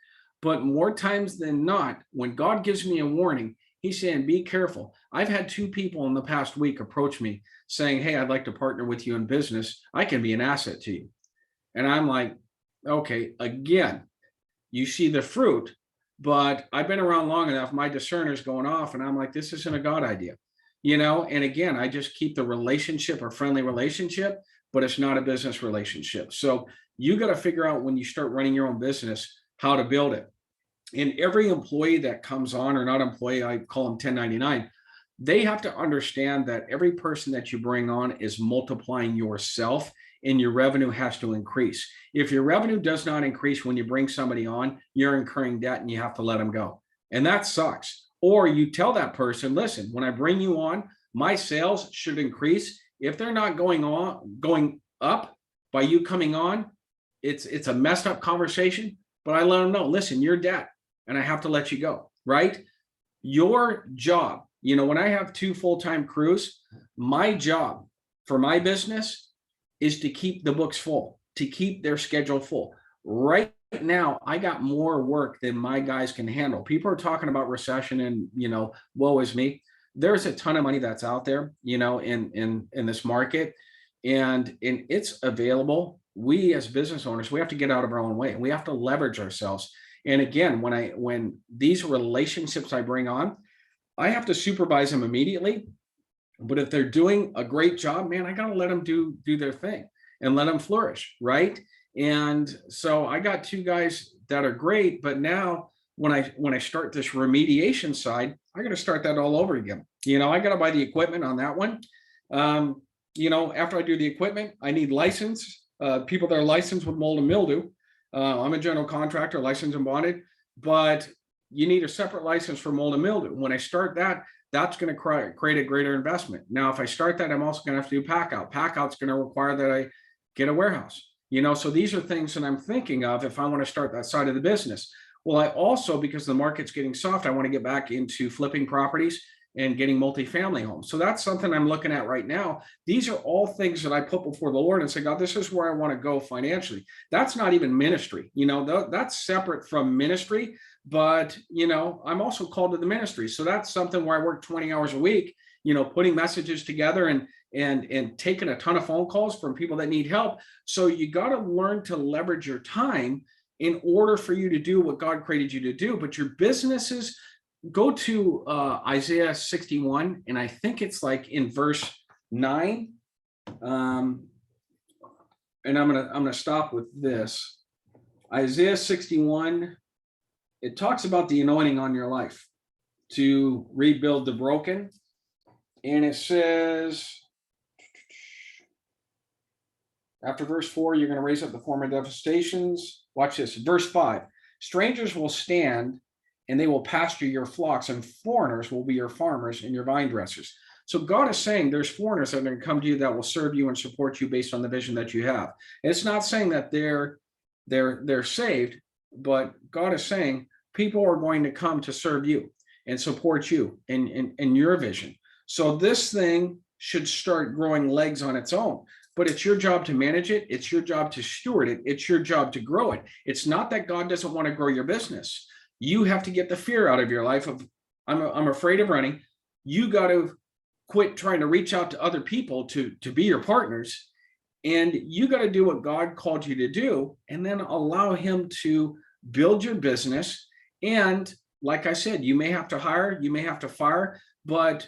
But more times than not, when God gives me a warning, he's saying, be careful. I've had 2 people in the past week approach me saying, hey, I'd like to partner with you in business. I can be an asset to you. And I'm like, okay, again, you see the fruit, but I've been around long enough. My discerner's going off and I'm like, this isn't a God idea, And again, I just keep the relationship a friendly relationship, but it's not a business relationship. So you got to figure out when you start running your own business, how to build it. And every employee that comes on, or not employee, I call them 1099, they have to understand that every person that you bring on is multiplying yourself, and your revenue has to increase. If your revenue does not increase when you bring somebody on, you're incurring debt and you have to let them go. And that sucks. Or you tell that person, listen, when I bring you on, my sales should increase. If they're not going up by you coming on, it's a messed up conversation. But I let them know, listen, you're debt and I have to let you go, right? Your job, when I have 2 full-time crews, my job for my business is to keep the books full, to keep their schedule full. Right now, I got more work than my guys can handle. People are talking about recession and, woe is me. There's a ton of money that's out there, in this market, and it's available. We as business owners, we have to get out of our own way. We have to leverage ourselves. And again, when these relationships I bring on, I have to supervise them immediately. But if they're doing a great job, man, I got to let them do their thing and let them flourish, right? And so I got 2 guys that are great, but now when I start this remediation side, I got to start that all over again. I got to buy the equipment on that one. After I do the equipment, I need license, people that are licensed with mold and mildew. I'm a general contractor, licensed and bonded, but you need a separate license for mold and mildew. When I start that, that's going to create a greater investment. Now, if I start that, I'm also going to have to do pack out. Pack out's going to require that I get a warehouse. So these are things that I'm thinking of if I want to start that side of the business. Well, I also, because the market's getting soft, I want to get back into flipping properties and getting multifamily homes. So that's something I'm looking at right now. These are all things that I put before the Lord and say, God, this is where I want to go financially. That's not even ministry. That's separate from ministry. But, I'm also called to the ministry. So that's something where I work 20 hours a week, putting messages together and taking a ton of phone calls from people that need help. So you got to learn to leverage your time in order for you to do what God created you to do. But your businesses, go to Isaiah 61, and I think it's like in verse 9. And I'm gonna stop with this. Isaiah 61. It talks about the anointing on your life to rebuild the broken. And it says, after verse 4, you're going to raise up the former devastations. Watch this. Verse 5, strangers will stand and they will pasture your flocks, and foreigners will be your farmers and your vine dressers. So God is saying there's foreigners that are going to come to you that will serve you and support you based on the vision that you have. It's not saying that they're saved, but God is saying people are going to come to serve you and support you in your vision. So this thing should start growing legs on its own, but it's your job to manage it. It's your job to steward it. It's your job to grow it. It's not that God doesn't want to grow your business. You have to get the fear out of your life of, I'm afraid of running. You got to quit trying to reach out to other people to be your partners. And you got to do what God called you to do, and then allow him to build your business. And like I said, you may have to hire, you may have to fire, but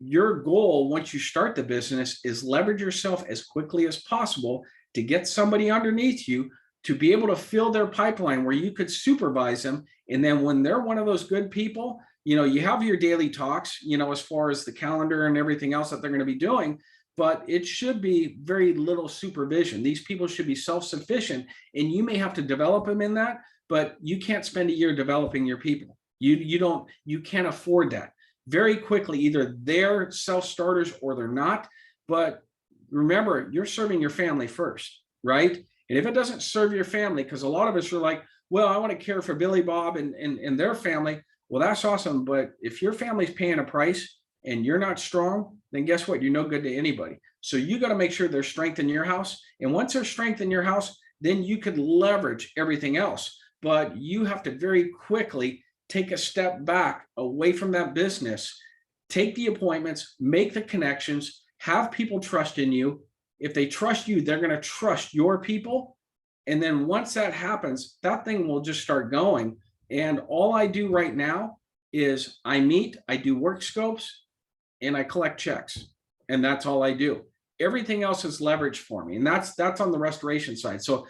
your goal once you start the business is leverage yourself as quickly as possible to get somebody underneath you to be able to fill their pipeline where you could supervise them. And then when they're one of those good people, you have your daily talks, as far as the calendar and everything else that they're going to be doing, but it should be very little supervision. These people should be self-sufficient, and you may have to develop them in that, but you can't spend a year developing your people. You can't afford that. Very quickly, either they're self-starters or they're not. But remember, you're serving your family first, right? And if it doesn't serve your family, because a lot of us are like, well, I want to care for Billy Bob and their family. Well, that's awesome. But if your family's paying a price and you're not strong, then guess what? You're no good to anybody. So you got to make sure there's strength in your house. And once there's strength in your house, then you could leverage everything else. But you have to very quickly take a step back away from that business, take the appointments, make the connections, have people trust in you. If they trust you, they're going to trust your people. And then once that happens, that thing will just start going. And all I do right now is I do work scopes, and I collect checks. And that's all I do. Everything else is leverage for me. And that's on the restoration side. So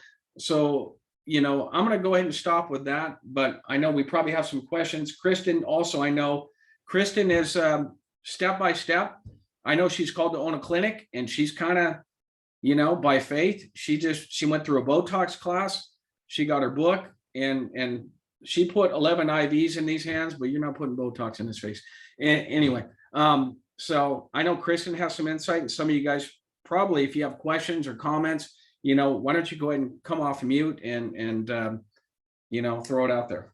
I'm going to go ahead and stop with that, but I know we probably have some questions. Kristen, also, I know Kristen is step by step. I know she's called to own a clinic, and she's kind of, by faith, she went through a Botox class. She got her book, and she put 11 IVs in these hands, but you're not putting Botox in his face. Anyway, so I know Kristen has some insight, and some of you guys probably, if you have questions or comments, why don't you go ahead and come off mute and throw it out there.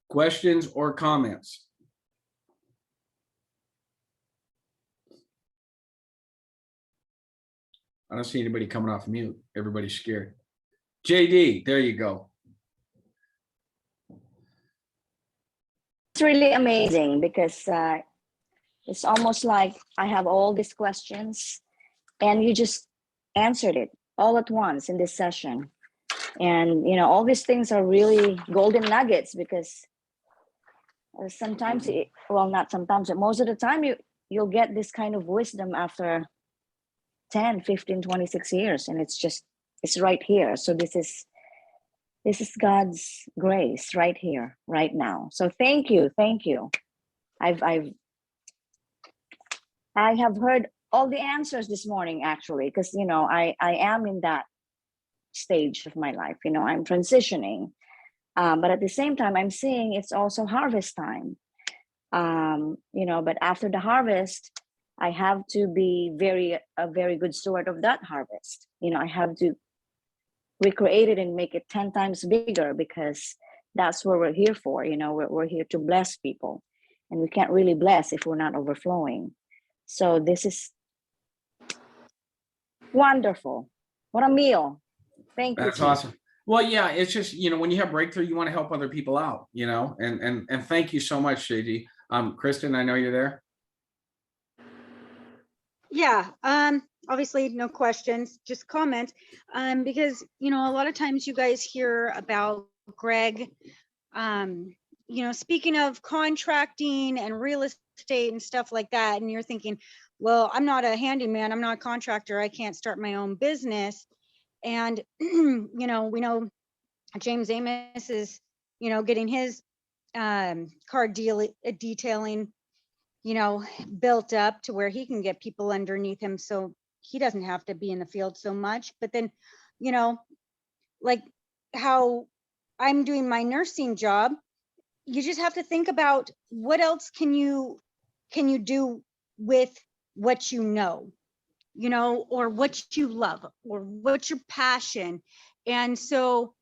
Questions or comments? I don't see anybody coming off mute. Everybody's scared. JD, there you go. It's really amazing because it's almost like I have all these questions and you just answered it all at once in this session. And, all these things are really golden nuggets because sometimes, not sometimes, but most of the time you'll get this kind of wisdom after 10, 15, 26 years. And it's right here. So this is God's grace right here, right now. So thank you. I have heard all the answers this morning, actually, because I am in that stage of my life. I'm transitioning, but at the same time, I'm seeing it's also harvest time. But after the harvest, I have to be a very good steward of that harvest. I have to recreate it and make it 10 times bigger, because that's what we're here for. We're here to bless people, and we can't really bless if we're not overflowing. So this is wonderful. What a meal. Thank you. That's awesome. Well, yeah, it's just, when you have breakthrough, you want to help other people out, and thank you so much, JD. Kristen, I know you're there. Yeah, obviously no questions, just comments, because, a lot of times you guys hear about Greg, speaking of contracting and real estate and stuff like that, and you're thinking, well, I'm not a handyman, I'm not a contractor, I can't start my own business. And, we know James Amos is, getting his car detailing, built up to where he can get people underneath him, so he doesn't have to be in the field so much. But then, like how I'm doing my nursing job, you just have to think about what else can you do with what or what you love, or what's your passion. And so,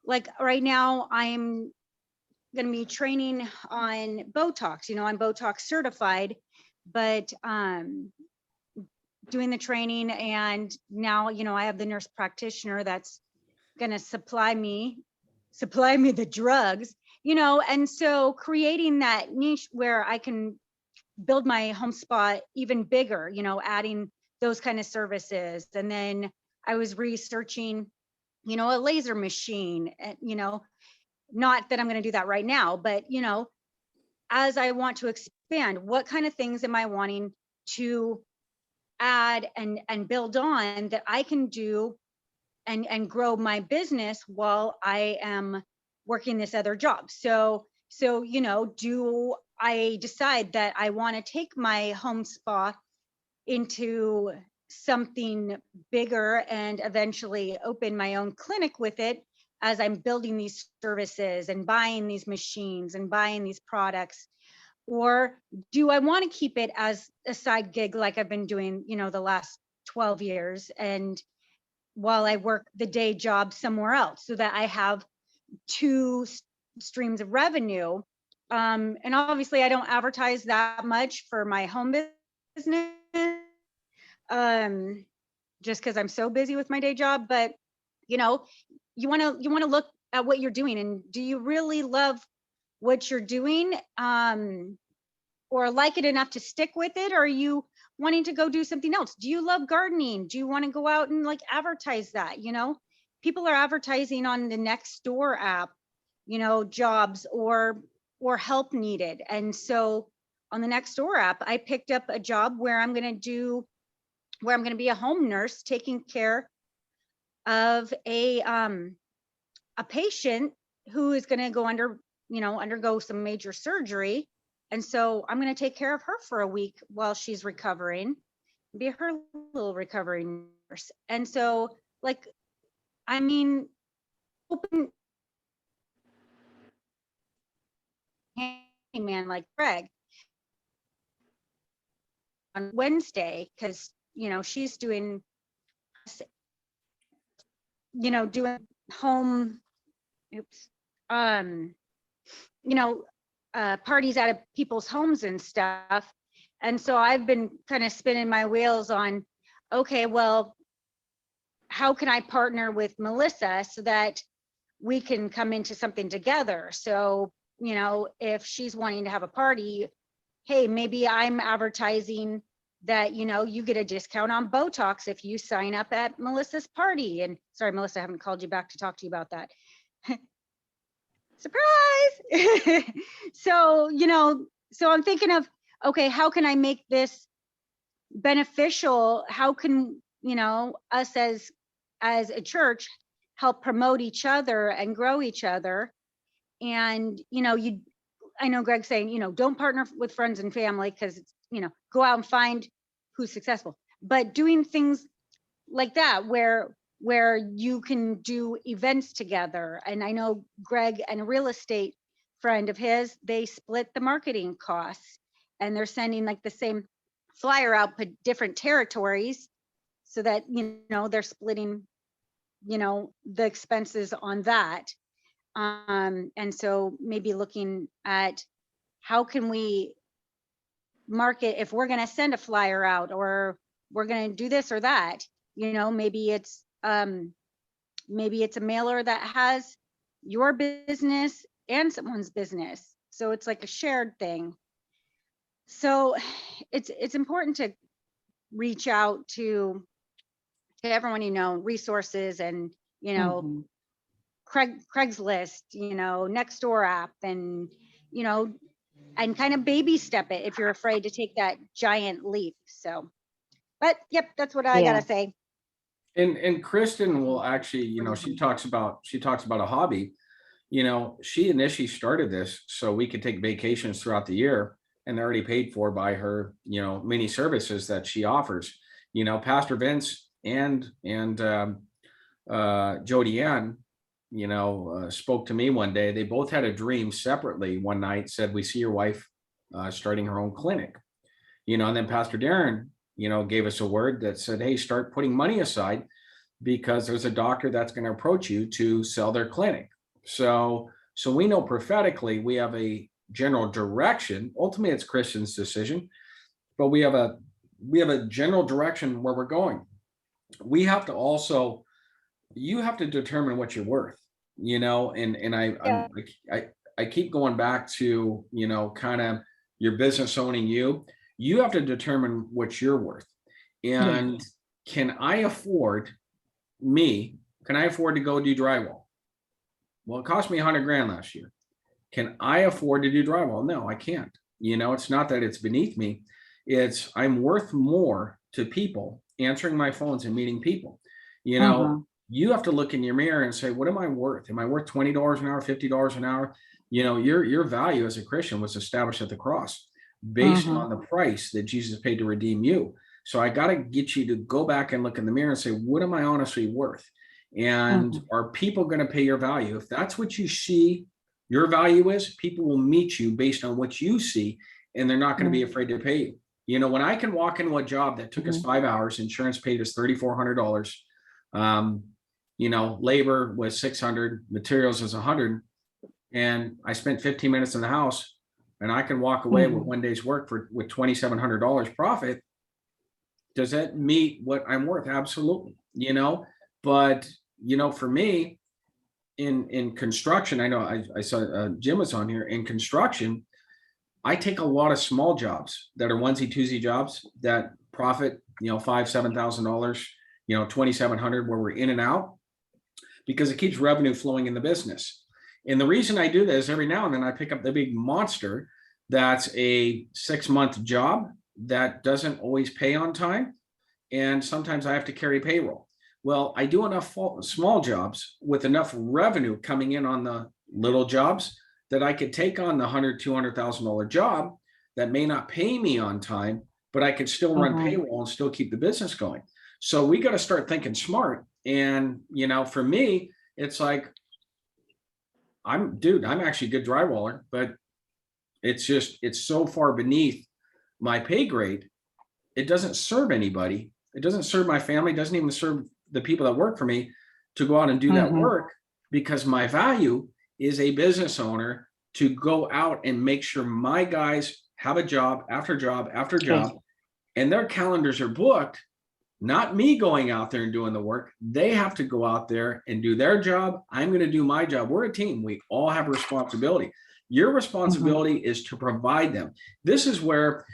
like right now, I'm going to be training on Botox. I'm Botox certified, but doing the training, and now I have the nurse practitioner that's going to supply me the drugs, and so creating that niche where I can build my home spa even bigger, adding those kind of services. And then I was researching, a laser machine, and not that I'm going to do that right now, but as I want to expand, what kind of things am I wanting to add and build on that I can do and grow my business while I am working this other job. So, do I decide that I want to take my home spa into something bigger and eventually open my own clinic with it as I'm building these services and buying these machines and buying these products? Or do I want to keep it as a side gig like I've been doing, the last 12 years, and while I work the day job somewhere else, so that I have two streams of revenue? And obviously I don't advertise that much for my home business, just because I'm so busy with my day job. But you want to look at what you're doing, and do you really love what you're doing, or like it enough to stick with it? Or are you wanting to go do something else? Do you love gardening? Do you want to go out and like advertise that? People are advertising on the Nextdoor app, jobs or help needed. And so on the Nextdoor app, I picked up a job where I'm going to be a home nurse taking care of a patient who is going to go undergo some major surgery. And so I'm going to take care of her for a week while she's recovering, be her little recovery nurse. And so, open man like Greg on Wednesday, because she's doing doing home parties out of people's homes and stuff. And so I've been kind of spinning my wheels on, okay, well, how can I partner with Melissa so that we can come into something together? So, if she's wanting to have a party, hey, maybe I'm advertising that, you get a discount on Botox if you sign up at Melissa's party. And sorry, Melissa, I haven't called you back to talk to you about that. Surprise. So, so I'm thinking of, okay, how can I make this beneficial? How can, us as a church help promote each other and grow each other? And, I know Greg's saying, don't partner with friends and family, because it's, go out and find who's successful. But doing things like that, where you can do events together. And I know Greg and a real estate friend of his, they split the marketing costs, and they're sending like the same flyer out, but different territories, so that, they're splitting, the expenses on that. And so maybe looking at how can we market, if we're going to send a flyer out, or we're going to do this or that, maybe it's a mailer that has your business and someone's business, so it's like a shared thing. So it's important to reach out to everyone, resources, and Mhm. Craigslist, Nextdoor app, and and kind of baby step it if you're afraid to take that giant leap. So, but yep, that's what I Yeah. gotta say. And Kristen will actually, she talks about a hobby. She initially started this so we could take vacations throughout the year, and they're already paid for by her, many services that she offers. Pastor Vince and Jody Ann, spoke to me one day. They both had a dream separately one night, said, we see your wife starting her own clinic, and then Pastor Darren, gave us a word that said, hey, start putting money aside, because there's a doctor that's going to approach you to sell their clinic. So we know prophetically we have a general direction. Ultimately, it's Christian's decision, but we have a general direction where we're going. We have to also, you have to determine what you're worth, and Yeah. I keep going back to, kind of your business owning you. You have to determine what you're worth. And can I afford to go do drywall? Well, it cost me $100,000 last year. Can I afford to do drywall? No, I can't. You know, it's not that it's beneath me. It's I'm worth more to people answering my phones and meeting people. You know, you have to look in your mirror and say, what am I worth? Am I worth $20 an hour, $50 an hour? You know, your value as a Christian was established at the cross based on the price that Jesus paid to redeem you. So I got to get you to go back and look in the mirror and say, what am I honestly worth? And are people going to pay your value? If that's what you see your value is, people will meet you based on what you see, and they're not going to be afraid to pay you. You know, when I can walk into a job that took us 5 hours, insurance paid us $3,400. You know, labor was 600, materials was 100, and I spent 15 minutes in the house, and I can walk away with one day's work with $2,700 profit. Does that meet what I'm worth? Absolutely. You know, but you know, for me, in construction, I know I saw Jim was on here. In construction, I take a lot of small jobs that are onesie twosie jobs that profit, you know, $5,000-7,000, you know, 2,700, where we're in and out, because it keeps revenue flowing in the business. And the reason I do this, every now and then I pick up the big monster that's a 6-month job that doesn't always pay on time, and sometimes I have to carry payroll. Well, I do enough small jobs with enough revenue coming in on the little jobs that I could take on the $100,000-200,000 job that may not pay me on time, but I could still run payroll and still keep the business going. So we got to start thinking smart. And, you know, for me, it's like, I'm actually a good drywaller, but it's so far beneath my pay grade. It doesn't serve anybody. It doesn't serve my family. It doesn't even serve the people that work for me to go out and do that work, because my value is a business owner to go out and make sure my guys have a job after job after job, and their calendars are booked, not me going out there and doing the work. They have to go out there and do their job. I'm going to do my job. We're a team. We all have responsibility. Your responsibility is to provide them. This is where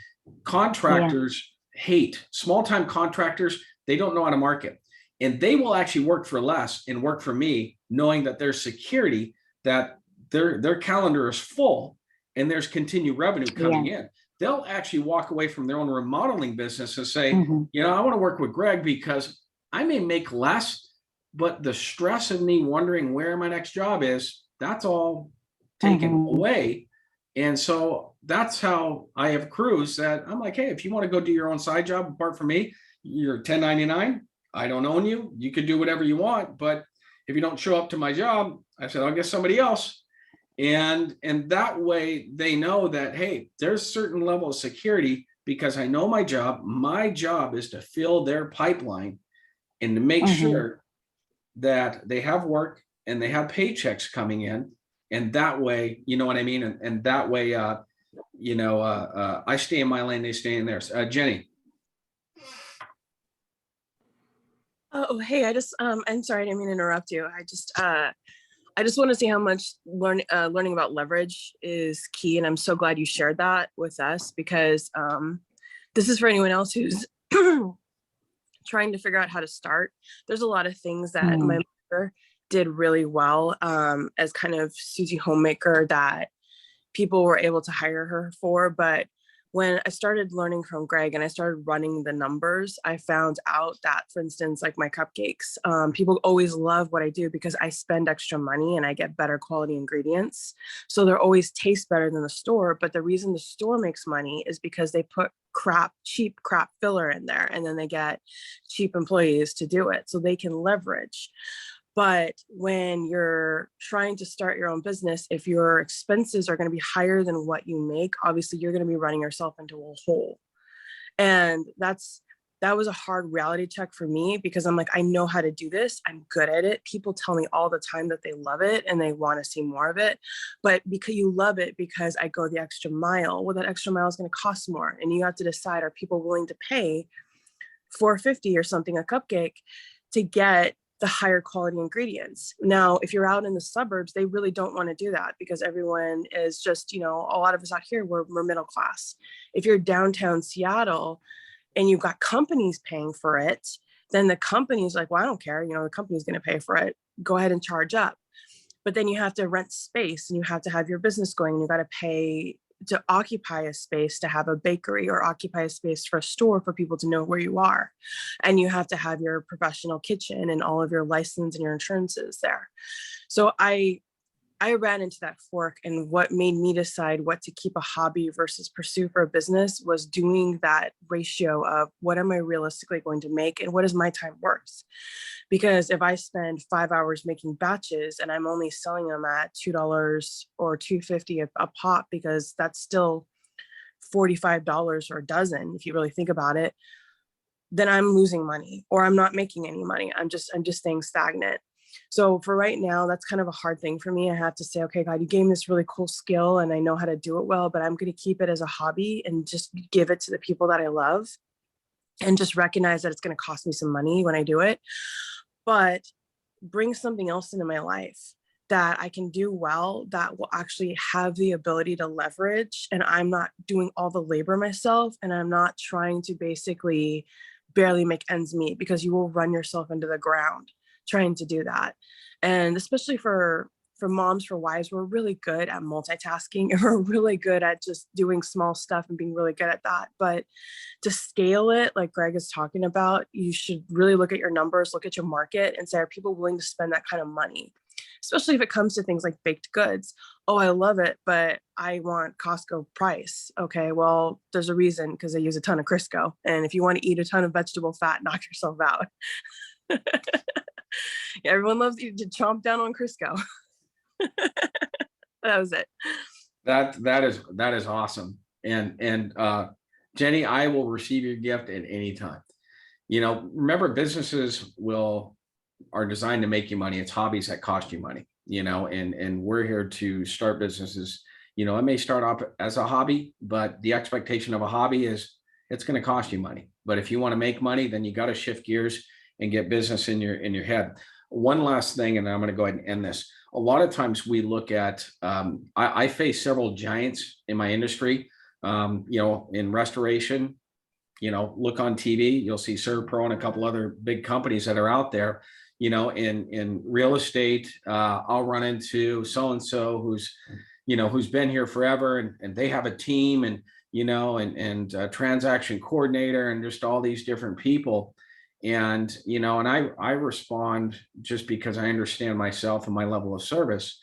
contractors hate small-time contractors. They don't know how to market, and they will actually work for less and work for me, knowing that there's security, that their calendar is full and there's continued revenue coming in. They'll actually walk away from their own remodeling business and say, you know, I want to work with Greg because I may make less, but the stress of me wondering where my next job is, that's all taken away. And so that's how I have crews that I'm like, hey, if you want to go do your own side job apart from me, you're 1099. I don't own you. You could do whatever you want. But if you don't show up to my job, I said, I'll get somebody else. And that way they know that, hey, there's a certain level of security because I know my job. My job is to fill their pipeline and to make sure that they have work and they have paychecks coming in. And that way, you know what I mean? And that way, you know, I stay in my lane, they stay in theirs. Jenny. Oh, hey, I'm sorry, I didn't mean to interrupt you. I just want to see how much learning about leverage is key. And I'm so glad you shared that with us, because this is for anyone else who's trying to figure out how to start. There's a lot of things that my mother did really well as kind of Susie homemaker that people were able to hire her for. But when I started learning from Greg and I started running the numbers, I found out that, for instance, like my cupcakes, people always love what I do because I spend extra money and I get better quality ingredients. So they're always taste better than the store. But the reason the store makes money is because they put cheap crap filler in there, and then they get cheap employees to do it so they can leverage. But when you're trying to start your own business, if your expenses are going to be higher than what you make, obviously you're going to be running yourself into a hole. And that was a hard reality check for me, because I'm like, I know how to do this. I'm good at it. People tell me all the time that they love it and they want to see more of it. But because you love it because I go the extra mile, well, that extra mile is going to cost more. And you have to decide, are people willing to pay $4.50 or something a cupcake to get the higher quality ingredients? Now, if you're out in the suburbs, they really don't want to do that because everyone is just, you know, a lot of us out here, we're middle class. If you're downtown Seattle and you've got companies paying for it, then the company's like, well, I don't care. You know, the company's going to pay for it. Go ahead and charge up. but then you have to rent space and you have to have your business going, and you got to pay to occupy a space to have a bakery, or occupy a space for a store for people to know where you are. And you have to have your professional kitchen and all of your license and your insurances there. So I ran into that fork, and what made me decide what to keep a hobby versus pursue for a business was doing that ratio of what am I realistically going to make and what is my time worth? Because if I spend 5 hours making batches and I'm only selling them at $2 or $2.50 a pop, because that's still $45 or a dozen, if you really think about it, then I'm losing money, or I'm not making any money. I'm just staying stagnant. So for right now, that's kind of a hard thing for me. I have to say, okay, God, you gave me this really cool skill and I know how to do it well, but I'm going to keep it as a hobby and just give it to the people that I love, and just recognize that it's going to cost me some money when I do it, but bring something else into my life that I can do well, that will actually have the ability to leverage. And I'm not doing all the labor myself, and I'm not trying to basically barely make ends meet, because you will run yourself into the ground trying to do that. And especially for moms, for wives, we're really good at multitasking, and we're really good at just doing small stuff and being really good at that. But to scale it, like Greg is talking about, you should really look at your numbers, look at your market, and say, are people willing to spend that kind of money? Especially if it comes to things like baked goods. Oh, I love it, but I want Costco price. Okay, well, there's a reason, because I use a ton of Crisco. And if you want to eat a ton of vegetable fat, knock yourself out. Yeah, everyone loves you to chomp down on Crisco. That was it. That is awesome. And Jenny, I will receive your gift at any time. Remember, businesses are designed to make you money. It's hobbies that cost you money, and we're here to start businesses. It may start off as a hobby, but the expectation of a hobby is it's going to cost you money. But if you want to make money, then you got to shift gears and get business in your head. One last thing, and I'm going to go ahead and end this. A lot of times we look at, I face several giants in my industry, in restoration. Look on TV, you'll see ServPro and a couple other big companies that are out there. In real estate, I'll run into so-and-so who's been here forever, and they have a team, and a transaction coordinator, and just all these different people. And I respond just because I understand myself and my level of service.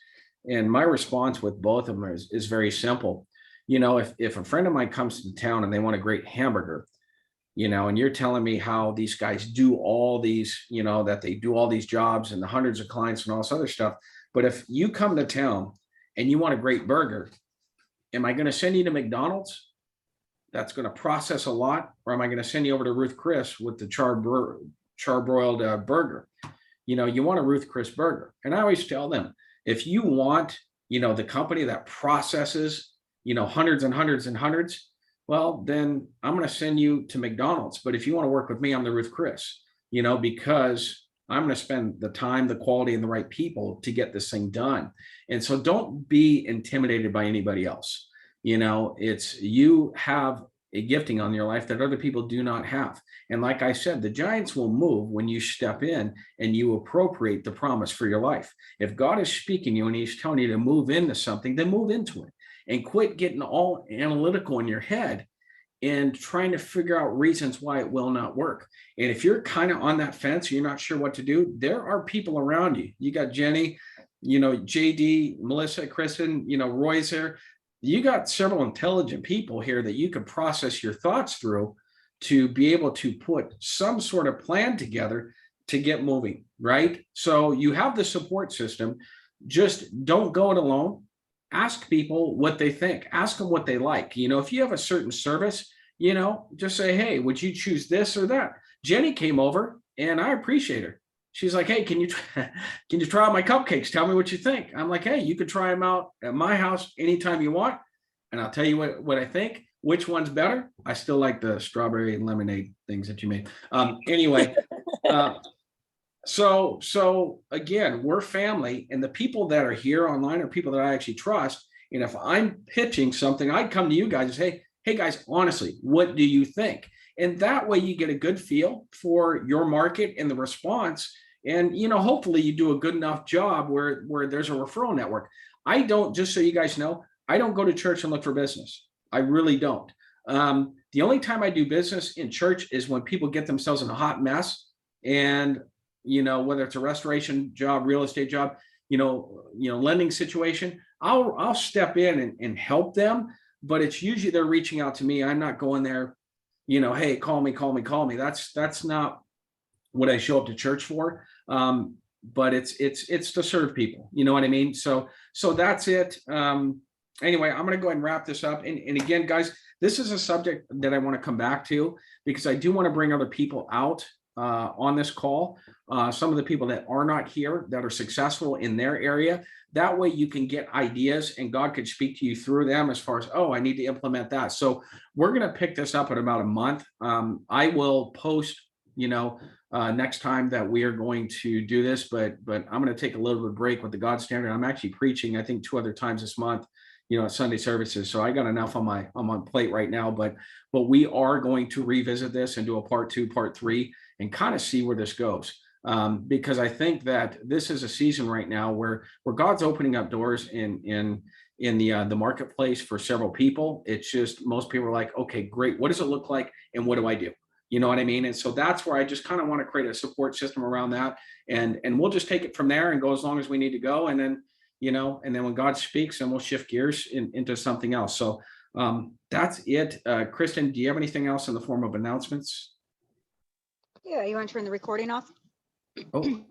And my response with both of them is very simple. If a friend of mine comes to town and they want a great hamburger, and you're telling me how these guys do all these, that they do all these jobs and the hundreds of clients and all this other stuff. But if you come to town and you want a great burger, am I going to send you to McDonald's? That's going to process a lot, or am I going to send you over to Ruth Chris with the charbroiled burger? You want a Ruth Chris burger. And I always tell them, if you want, the company that processes, hundreds and hundreds and hundreds, well, then I'm going to send you to McDonald's. But if you want to work with me, I'm the Ruth Chris, because I'm going to spend the time, the quality, and the right people to get this thing done. And so don't be intimidated by anybody else. You have a gifting on your life that other people do not have. And like I said, the giants will move when you step in and you appropriate the promise for your life. If God is speaking to you and he's telling you to move into something, then move into it, and quit getting all analytical in your head and trying to figure out reasons why it will not work. And if you're kind of on that fence, you're not sure what to do, there are people around you. You got Jenny, JD, Melissa, Kristen, Roy's there. You got several intelligent people here that you could process your thoughts through to be able to put some sort of plan together to get moving, right? So you have the support system. Just don't go it alone. Ask people what they think. Ask them what they like. If you have a certain service, just say, hey, would you choose this or that? Jenny came over, and I appreciate her. She's like, hey, can you try out my cupcakes? Tell me what you think. I'm like, hey, you could try them out at my house anytime you want, and I'll tell you what I think. Which one's better? I still like the strawberry and lemonade things that you made. Anyway, so again, we're family, and the people that are here online are people that I actually trust. And if I'm pitching something, I'd come to you guys and say, hey guys, honestly, what do you think? And that way you get a good feel for your market and the response. And, you know, hopefully you do a good enough job where there's a referral network. I don't, just so you guys know, I don't go to church and look for business. I really don't. The only time I do business in church is when people get themselves in a hot mess, and, you know, whether it's a restoration job, real estate job, lending situation, I'll step in and help them, but it's usually they're reaching out to me. I'm not going there, hey, call me. That's not what I show up to church for. But it's to serve people. You know what I mean? So that's it. Anyway, I'm going to go ahead and wrap this up. And again, guys, this is a subject that I want to come back to, because I do want to bring other people out on this call. Some of the people that are not here, that are successful in their area. That way you can get ideas and God could speak to you through them as far as, oh, I need to implement that. So we're going to pick this up in about a month. I will post, next time that we are going to do this, but I'm going to take a little bit of break with the God Standard. I'm actually preaching, I think 2 other times this month, at Sunday services. So I got enough on my plate right now, but we are going to revisit this and do a part 2, part 3, and kind of see where this goes. Because I think that this is a season right now where God's opening up doors in the marketplace for several people. It's just, most people are like, okay, great. What does it look like? And what do I do? You know what I mean? And so that's where I just kind of want to create a support system around that. And we'll just take it from there and go as long as we need to go. And then, and then when God speaks, then we'll shift gears into something else. So that's it. Kristen, do you have anything else in the form of announcements? Yeah, you want to turn the recording off? Oh,